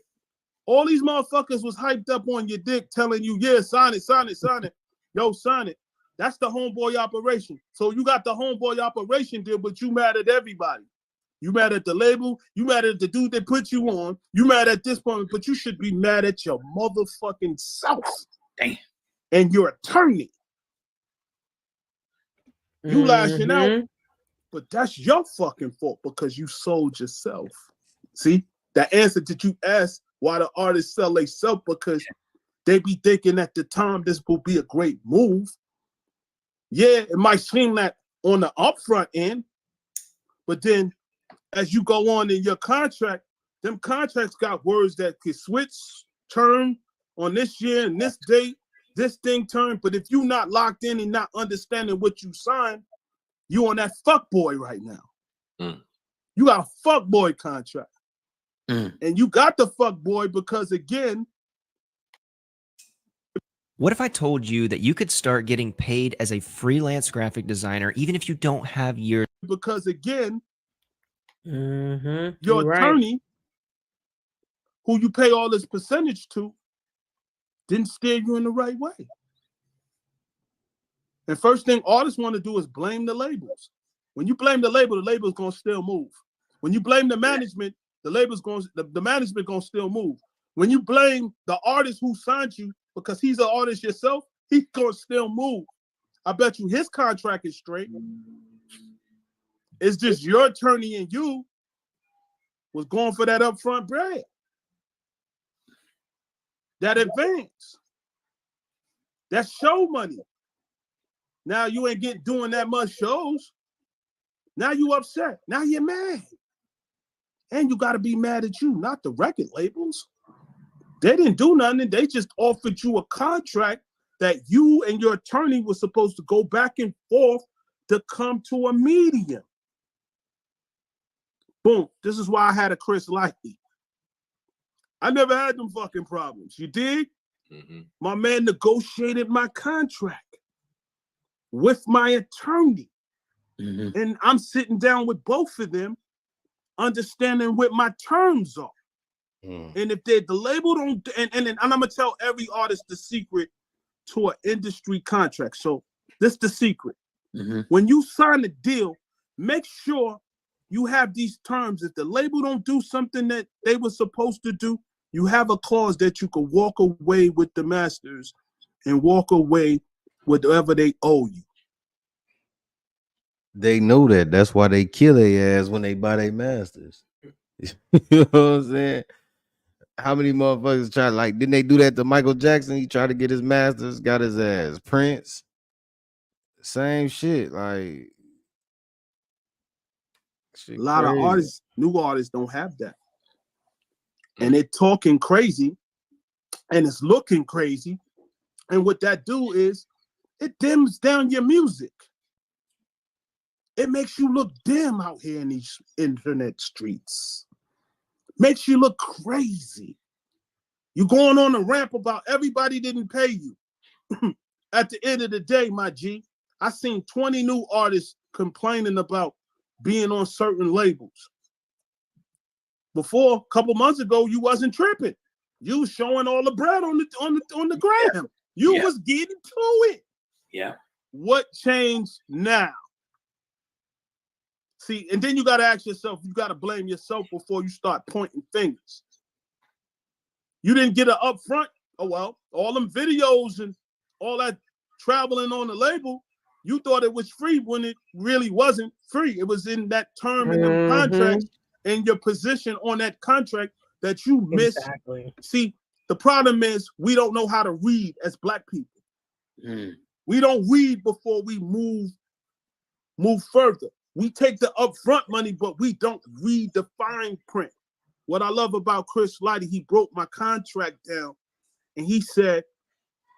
All these motherfuckers was hyped up on your dick telling you, yeah, sign it, sign it, sign it. Yo, sign it. That's the homeboy operation. So you got the homeboy operation deal, but you mad at everybody. You mad at the label. You mad at the dude that put you on. You mad at this point, but you should be mad at your motherfucking self. Damn. And your attorney. You lashing out, but that's your fucking fault because you sold yourself. See, the answer that you asked why the artists sell themselves, because they be thinking at the time this will be a great move. Yeah, it might seem that on the upfront end, but then as you go on in your contract, them contracts got words that could switch, turn on this year and this date, this thing turn. But if you're not locked in and not understanding what you signed, you on that fuckboy right now. You got a fuckboy contract. And you got the fuckboy because, again, what if I told you that you could start getting paid as a freelance graphic designer even if you don't have years? Because, again, your attorney, who you pay all this percentage to, didn't steer you in the right way. And first thing artists want to do is blame the labels. When you blame the label's going to still move. When you blame the management, the management going to still move. When you blame the artist who signed you because he's an artist yourself, he's going to still move. I bet you his contract is straight. It's just your attorney and you was going for that upfront bread. That advance. That show money. Now you ain't doing that much shows. Now you upset. Now you're mad. And you got to be mad at you, not the record labels. They didn't do nothing. They just offered you a contract that you and your attorney was supposed to go back and forth to come to a medium. Boom. This is why I had a Chris Lighty. I never had them fucking problems. You dig? Mm-hmm. My man negotiated my contract with my attorney. Mm-hmm. And I'm sitting down with both of them, understanding what my terms are. And if the label don't, and I'm gonna tell every artist the secret to an industry contract. So this is the secret. Mm-hmm. When you sign a deal, make sure you have these terms. If the label don't do something that they were supposed to do, you have a clause that you can walk away with the masters and walk away with whatever they owe you. They know that. That's why they kill their ass when they buy their masters. You know what I'm saying? How many motherfuckers try, like, didn't they do that to Michael Jackson? He tried to get his masters, got his ass. Prince, same shit. Like, shit A lot crazy. of artists, new artists, don't have that. And they're talking crazy and it's looking crazy. And what that do is it dims down your music. It makes you look dim out here in these internet streets. Makes you look crazy. You going on a rant about everybody didn't pay you. At the end of the day, my G, I seen 20 new artists complaining about being on certain labels. Before, a couple months ago, you wasn't tripping. You was showing all the bread on the gram. You was getting to it. Yeah. What changed now? See, and then you got to ask yourself, you got to blame yourself before you start pointing fingers. You didn't get an upfront. Oh, well, all them videos and all that traveling on the label, you thought it was free when it really wasn't free. It was in that term in them contracts and your position on that contract that you missed. Exactly. See, the problem is we don't know how to read as Black people. We don't read before we move further. We take the upfront money, but we don't read the fine print. What I love about Chris Lighty, he broke my contract down and he said,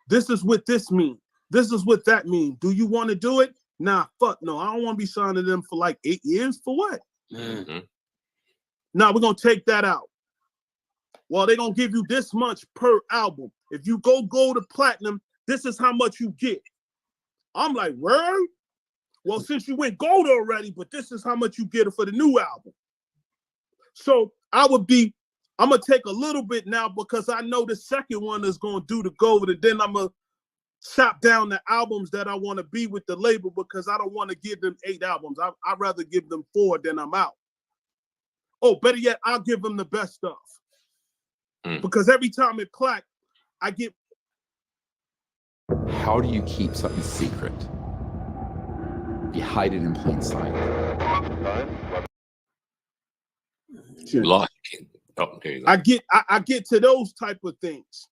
this is what this means. This is what that means. Do you want to do it? Nah, fuck no. I don't want to be signing them for like 8 years. For what? Mm-hmm. Now we're going to take that out. Well, they're going to give you this much per album. If you go gold to platinum, this is how much you get. I'm like, word? Well, since you went gold already, but this is how much you get for the new album. So I'm going to take a little bit now because I know the second one is going to do the gold, and then I'm going to chop down the albums that I want to be with the label because I don't want to give them 8 albums. I'd rather give them 4, then I'm out. Oh, better yet, I'll give them the best stuff. Because every time it plaque, I get. How do you keep something secret? You hide it in plain sight. Lost. Oh, there you go. I get to those type of things.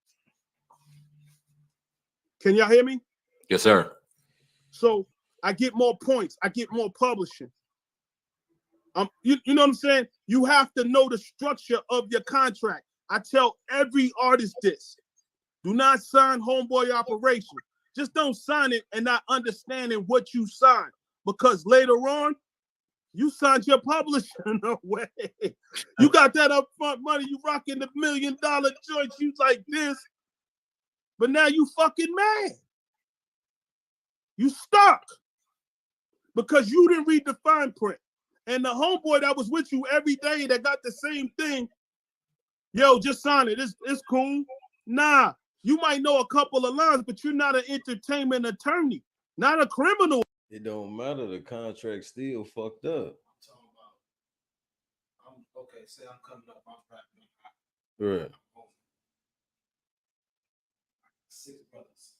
Can y'all hear me? Yes, sir. So I get more points. I get more publishing. You know what I'm saying? You have to know the structure of your contract. I tell every artist this. Do not sign homeboy operation. Just don't sign it and not understanding what you signed. Because later on, you signed your publishing away. You got that upfront money. You rocking the $1 million joints. You like this. But now you fucking mad. You stuck. Because you didn't read the fine print. And the homeboy that was with you every day that got the same thing, yo, just sign it. It's cool. Nah, you might know a couple of lines, but you're not an entertainment attorney, not a criminal. It don't matter. The contract still fucked up. Okay, say I'm coming up. I'm rapping. Right. 6 brothers,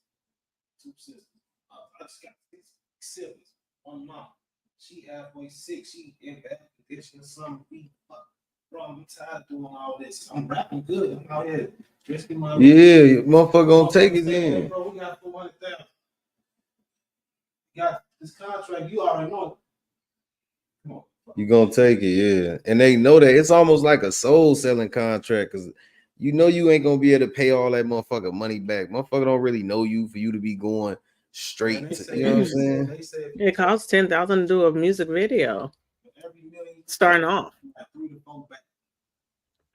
2 sisters. I just got 6 siblings. 1 mom. She halfway sick. She in bad condition or something. Bro, I'm tired of doing all this. I'm rapping good. I'm out here risking my Yeah, motherfucker gonna take it in. Bro, we got 400,000. Got this contract. You already know. Come on. You gonna take it, yeah. And they know that it's almost like a soul selling contract because you know you ain't gonna be able to pay all that motherfucker money back. Motherfucker don't really know you for you to be going straight to, you know what I'm saying? It costs $10,000 to do a music video. Starting off.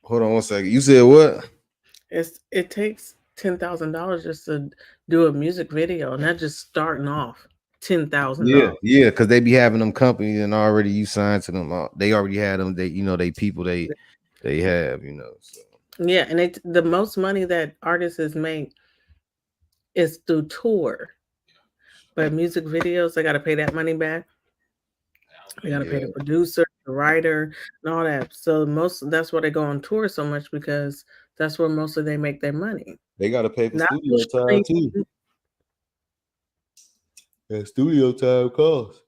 Hold on one second. You said what? It takes $10,000 just to do a music video, and that's just starting off. $10,000. Yeah, because they be having them companies and already you signed to them. They already had them. They, you know, they people they have, you know. So. Yeah, and the most money that artists make is through tour. But music videos, they got to pay that money back. They got to pay the producer, the writer, and all that. So that's why they go on tour so much because that's where most of they make their money. They got to pay for Not studio time too. And studio time costs.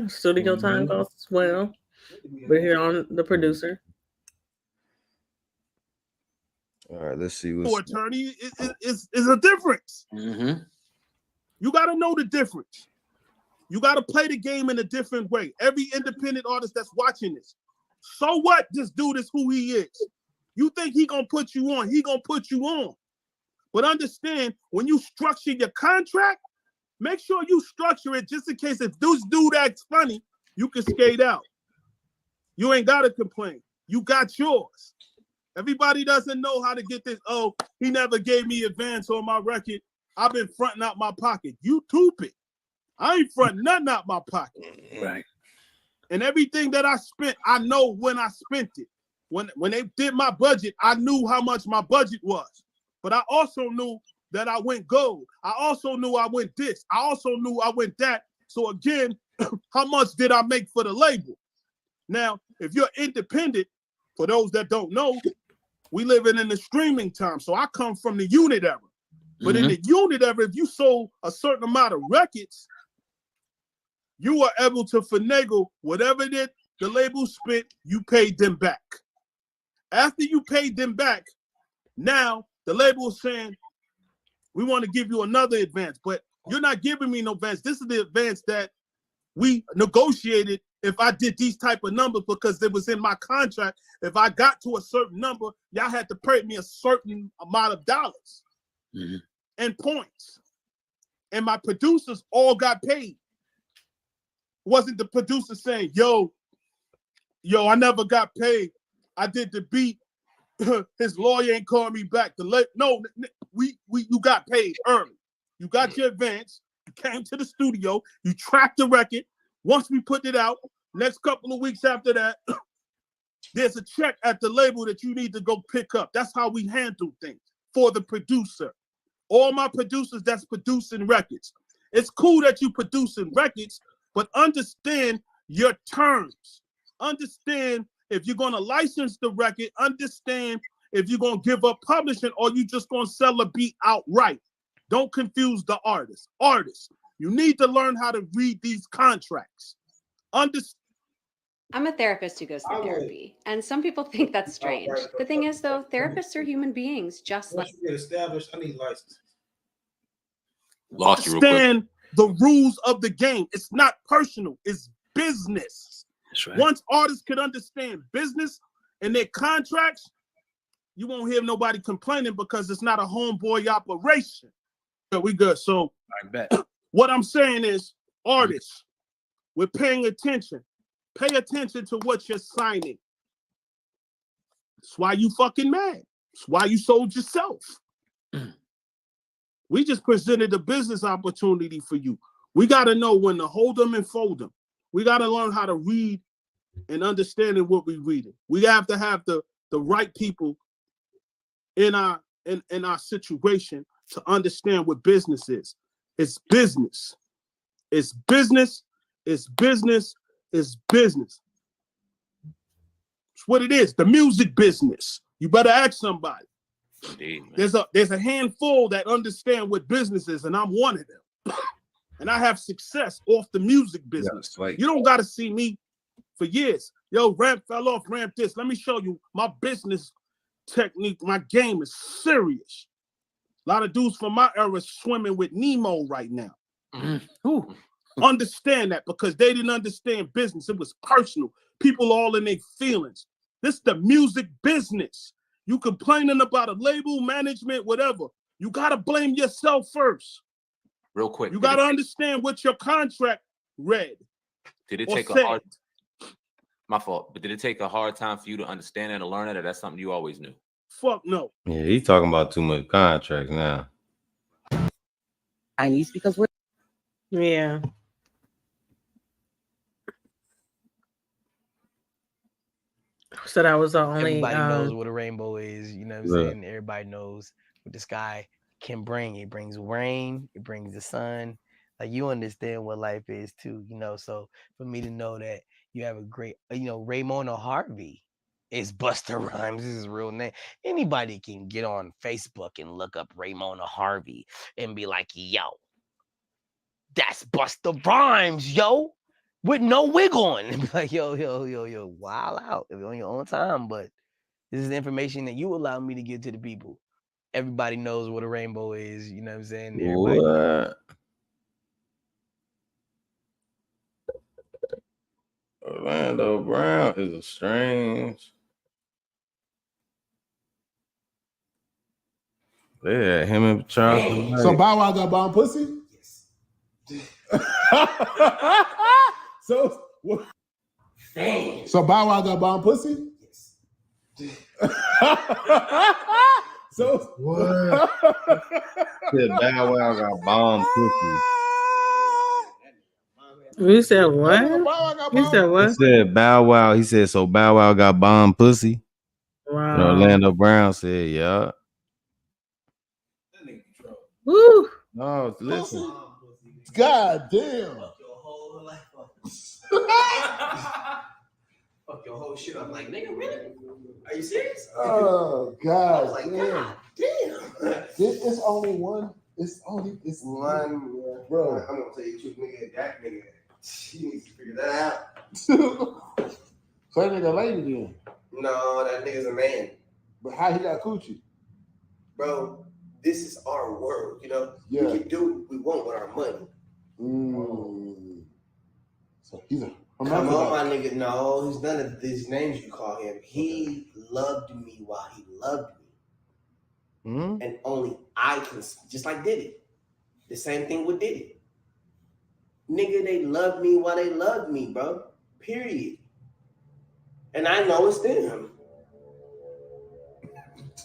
Studio time costs as well. But here on the producer. All right, let's see what's attorney is a difference. You got to know the difference. You got to play the game in a different way. Every independent artist that's watching this, so what? This dude is who he is. You think he gonna put you on? He gonna put you on. But understand, when you structure your contract, make sure you structure it just in case if this dude acts funny, you can skate out. You ain't gotta complain. You got yours. Everybody doesn't know how to get this. Oh, he never gave me advance on my record. I've been fronting out my pocket. You stupid. I ain't fronting nothing out my pocket. Right. And everything that I spent, I know when I spent it. When they did my budget, I knew how much my budget was. But I also knew that I went gold. I also knew I went this. I also knew I went that. So again, how much did I make for the label? Now, if you're independent, for those that don't know, we living in the streaming time. So I come from the unit era. But in the unit era, if you sold a certain amount of records, you were able to finagle whatever the label spent, you paid them back. After you paid them back, now the label is saying, we want to give you another advance, but you're not giving me no advance. This is the advance that we negotiated if I did these type of numbers because it was in my contract. If I got to a certain number, y'all had to pay me a certain amount of dollars and points. And my producers all got paid. Wasn't the producer saying, yo, I never got paid. I did the beat. His lawyer ain't called me back. No, you got paid early. You got your advance. You came to the studio. You tracked the record. Once we put it out, next couple of weeks after that, there's a check at the label that you need to go pick up. That's how we handle things for the producer. All my producers that's producing records. It's cool that you producing records, but understand your terms. Understand if you're going to license the record, understand if you're going to give up publishing or you just going to sell a beat outright. Don't confuse the artist. Artists, you need to learn how to read these contracts. I'm a therapist who goes through therapy, and some people think that's strange. The thing is, though, therapists are human beings, just like. Once you get established, I need license. Lost you real quick. Understand the rules of the game. It's not personal. It's business. That's right. Once artists could understand business and their contracts, you won't hear nobody complaining because it's not a homeboy operation. So we good. So I bet. What I'm saying is, artists, we're paying attention. Pay attention to what you're signing. That's why you fucking mad. That's why you sold yourself. We just presented a business opportunity for you. We got to know when to hold them and fold them. We got to learn how to read and understanding what we're reading. We have to have the right people in our situation to understand what business is. It's business. It's business. It's business. It's business. It's what it is. The music business. You better ask somebody. Indeed, There's a handful that understand what business is, and I'm one of them. And I have success off the music business. Yeah, like, you don't got to see me for years. Yo, ramp fell off, ramp this. Let me show you my business technique. My game is serious. A lot of dudes from my era swimming with Nemo right now. understand that because they didn't understand business. It was personal. People all in their feelings. This is the music business. You complaining about a label, management, whatever. You got to blame yourself first. Real quick. You got to understand what your contract read. Did it or take said. a hard... My fault. But did it take a hard time for you to understand that or learn that, or that's something you always knew? Fuck no. Yeah, he talking about too much contracts now. Chinese because we're Yeah. So that was the only. Everybody knows what a rainbow is. You know what I'm Yeah. saying? Everybody knows what the sky can bring. It brings rain. It brings the sun. Like you understand what life is too. You know. So for me to know that you have a great, Raymona Harvey is Busta Rhymes. This is his real name. Anybody can get on Facebook and look up Raymona Harvey and be like, yo, that's Busta Rhymes, yo, with no wig on. And be like, yo, wild out on your own time. But this is the information that you allow me to give to the people. Everybody knows what a rainbow is. You know what I'm saying? Everybody What? Orlando Brown is a strange. Yeah, him and Charles. So Bow Wow got bomb pussy? So what? So Bow Wow got bomb pussy? So what? Said Bow Wow got bomb pussy. You said what? You said He what? said Bow Wow. He said so. Bow Wow got bomb pussy. Wow. And Orlando Brown said, "Yeah." Woo. No, listen. God damn. Fuck your whole shit. I'm like, nigga, really? Are you serious? Oh I God. was like, damn. God damn. It's only one. It's One, bro. I'm gonna tell you the truth, nigga. That nigga, he needs to figure that out. So that nigga lady then. No, that nigga's a man. But how he got coochie? Bro, this is our world, you know? Yeah. We can do what we want with our money. So he's a Come on, my nigga. No, he's none of these names you call him. He loved me while he loved me. And only I can, just like Diddy. The same thing with Diddy. Nigga, they loved me while they loved me, bro. Period. And I know it's them.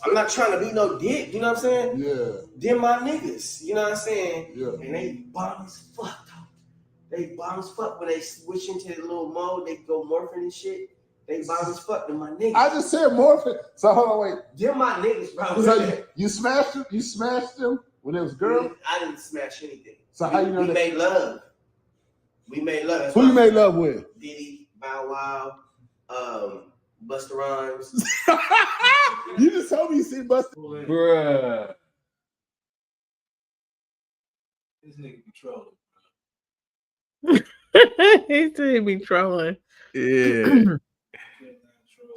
I'm not trying to be no dick, you know what I'm saying? Yeah. They're my niggas, you know what I'm saying? Yeah. And they bomb as fuck, though. They bomb as fuck when they switch into the little mode, they go morphing and shit. They bomb as fuck. They're my niggas. I just said morphing. So hold on, wait. They're my niggas, bro. So you smashed them? You smashed them when it was a girl? I didn't smash anything. So how you know we that? made love. We made love. That's Who why you made love with? Diddy, Bow Wow, Busta Rhymes. You just told me you see Busta. Bruh. This nigga be trolling. He said he be trolling. Yeah.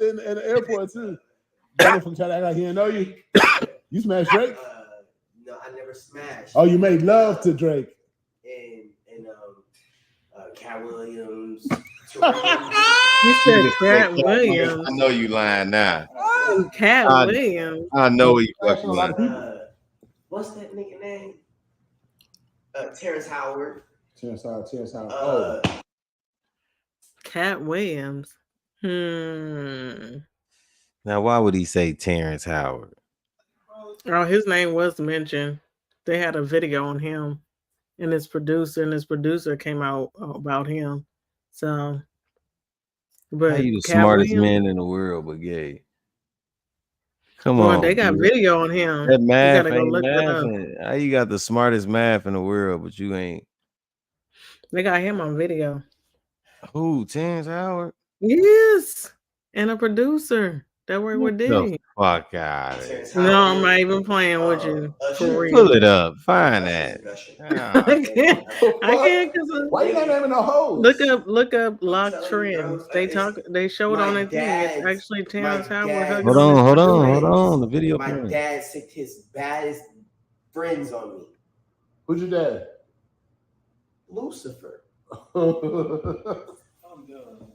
In the airport too. Brother from China, he didn't know you. You smashed Drake? No, I never smashed. Oh, you made love to Drake. And Cat Williams. You said Cat Williams. I know you lying now. Cat Williams. I know you fucking lying. What's that nigga name? Terrence Howard. Terrence Howard. Cat Williams. Now, why would he say Terrence Howard? Oh, his name was mentioned. They had a video on him and his producer came out about him. So, but How you the Cat smartest Williams, man in the world, but gay? Come boy, on, they got dude. video on him. That You math gotta go ain't look that up. mathing. How you got the smartest math in the world, but you ain't? They got him on video. Who? Terrence Howard? Yes, and a producer that worked with Get the Diddy. fuck out of here. No, I'm not even playing with you for real. Pull it up. Find that. I can't because Why you not naming no hoes? look up Lock Trends. They showed on their thing. It's actually Terrence Howard hugging Hold on his on. producer. The video. My playing. dad sicked his baddest friends on me. Who's your dad? Lucifer. I'm done.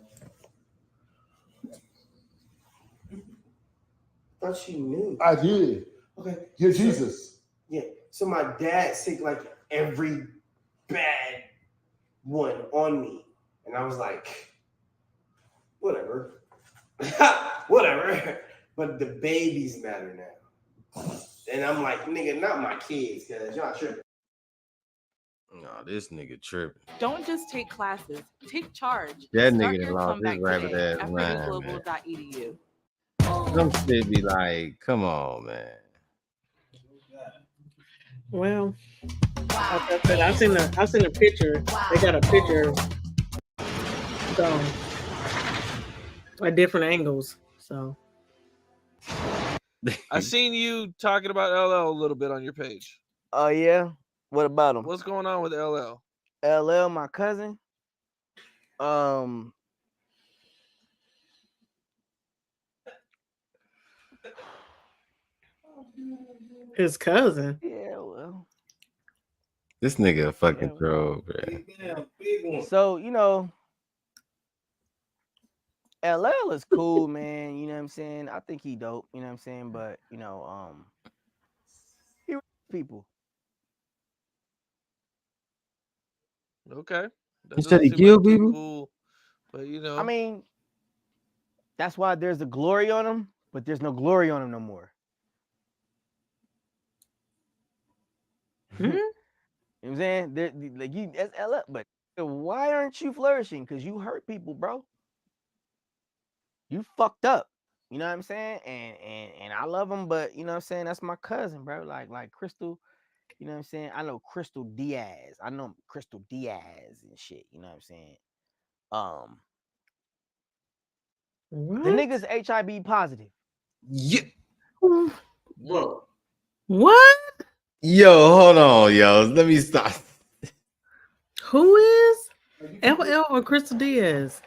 Thought you knew. I did. Okay. You're so- Jesus. Yeah. So my dad sick like every bad one on me. And I was like, whatever. Whatever. But the babies matter now. And I'm like, nigga, not my kids, cause y'all tripping. No, this nigga tripping. Don't just take classes, take charge. That Start nigga your lost his comeback rabbit today ass at mind, man. purdueglobal.edu. Some shit be like, come on, man. Well, like I said, I seen a picture. They got a picture, so at different angles. So I seen you talking about LL a little bit on your page. Oh yeah. What about him? What's going on with LL? LL, my cousin. his cousin. Yeah, well. This nigga a fucking troll, man. So, you know, LL is cool, man. You know what I'm saying? I think he dope, you know what I'm saying? But, you know, he people. Okay. You said he killed people? Cool, but you know. I mean, that's why there's a glory on him, but there's no glory on him no more. You know what I'm saying? Like you, that's LL, but why aren't you flourishing? Because you hurt people, bro. You fucked up. You know what I'm saying? And I love him, but you know what I'm saying? That's my cousin, bro. Like Crystal, you know what I'm saying? I know Crystal Diaz. I know Crystal Diaz and shit. You know what I'm saying? The nigga's HIV positive. Yeah. Bro. What? Yo, hold on, yo. Let me stop. Who is LL or Crystal Diaz?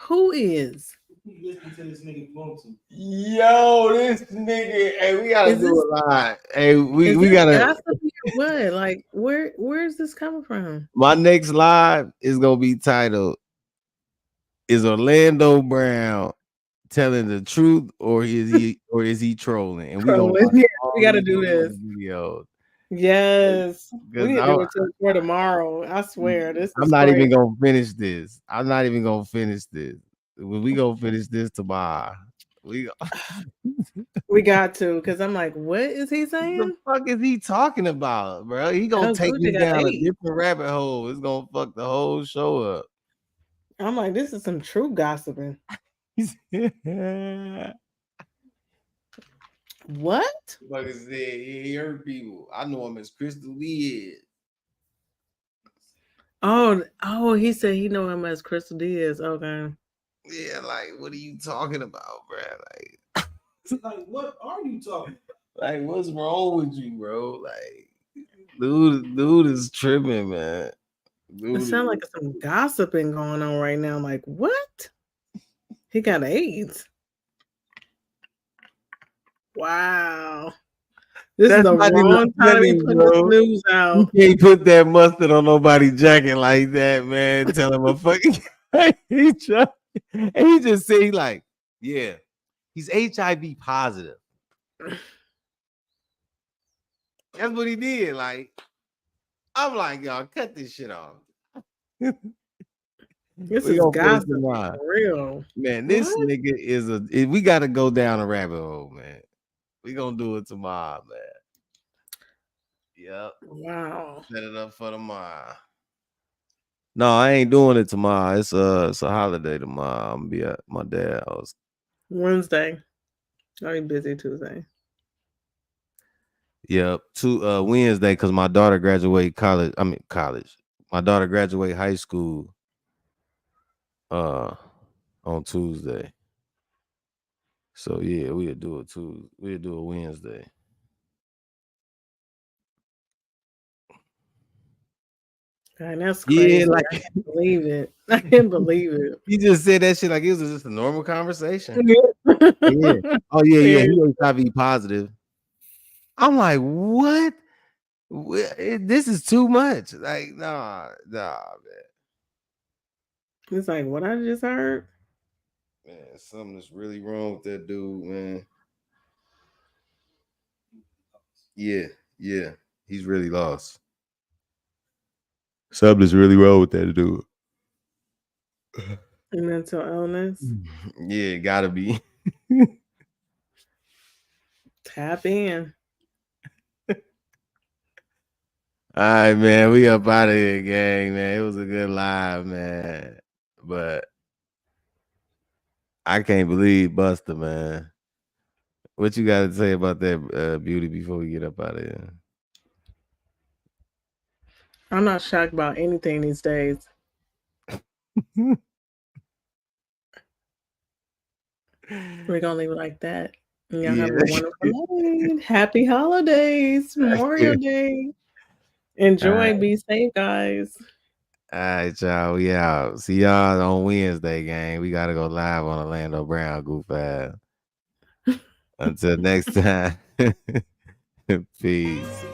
Who is? Listen to this nigga Boomsy. Yo, this nigga. Hey, we gotta Is do this- a lot. Hey, we Is this gotta. gossip or what? Like, where's this coming from? My next live is gonna be titled "Is Orlando Brown telling the truth or is he trolling?" And we gonna watch Yeah, all we gotta these do this. videos. Yes, we 'Cause need to do it for tomorrow. I swear, this is I'm not crazy. even gonna finish this. I'm not even gonna finish this. When we gonna finish this tomorrow, we got to, because I'm like, what is he saying? the fuck is he talking about, bro? He gonna Oh, take Gucci me got down a 8. different rabbit hole. It's gonna fuck the whole show up. I'm like, this is some true gossiping. What? Like I said, he hurt people. I know him as Crystal Diaz. Oh, he said he know him as Crystal Diaz. Okay. Yeah, like, what are you talking about, bro? Like, what are you talking Like, what's wrong with you, bro? Like, dude is tripping, man. It sounds like some gossiping going on right now. Like, what? He got AIDS. Wow. This is the not even wrong time to be funny, putting bro. this news out. You can't put that mustard on nobody's jacket like that, man. Tell him a fucking he just say like, yeah, he's HIV positive. That's what he did. Like, I'm like, y'all, cut this shit off. This We is gonna put it gossip tomorrow. for real. Man, this What? nigga is we gotta go down a rabbit hole, man. We gonna do it tomorrow, man. Yep. Wow. Set it up for tomorrow. No, I ain't doing it tomorrow. It's a holiday tomorrow. I'm gonna be at my dad's house. Wednesday. I'll be busy Tuesday. Yep. Wednesday, because my daughter graduate college. I mean college. My daughter graduate high school on Tuesday. So yeah, we'll do it Tuesday. We'll do it Wednesday. And that's crazy. Yeah, like I can't believe it. I can't believe it. he just said that shit like it was just a normal conversation. Yeah. Yeah. Oh yeah. Yeah. He HIV positive. I'm like, what? This is too much. Like, nah, man. It's like what I just heard. Man, something is really wrong with that dude, man. Yeah. He's really lost. Something's really wrong with that dude. Mental illness. Yeah, gotta be. Tap in. All right, man. We up out of here, gang, man. It was a good live, man. But I can't believe BUSTA, man. What you got to say about that, Beauty, before we get up out of here? I'm not shocked about anything these days. We're gonna leave it like that. And y'all have a wonderful night. Happy holidays, Memorial Day. Enjoy. Be safe, guys. All right, y'all. We out. See y'all on Wednesday, gang. We gotta go live on Orlando Brown, goof ass. Until next time. Peace.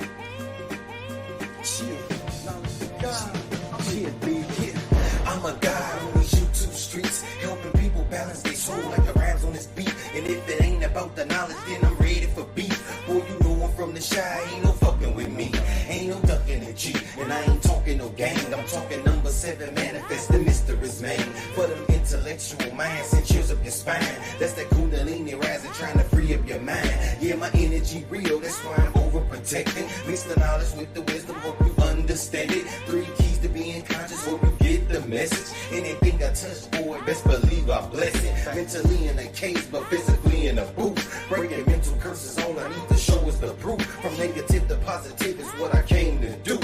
I'm a guy on these YouTube streets, helping people balance their soul like the rhymes on this beat. And if it ain't about the knowledge, then I'm ready for beef. Boy, you know I'm from the shy, ain't no fucking with me. Ain't no ducking at G, and I ain't talking no gang. I'm talking number 7 manifest, the mystery's man. For them intellectual minds, send chills up your spine. That's that kundalini rising, trying to free up your mind. Yeah, my energy real, that's why I'm overprotecting. Mix the knowledge with the wisdom, hope you understand it. 3 keys to being conscious, hope you get the message. Anything I touch, boy, best believe I bless it. Mentally in a cage, but physically in a booth. Breaking mental curses, all I need to show is the proof. From negative to positive is what I came to do.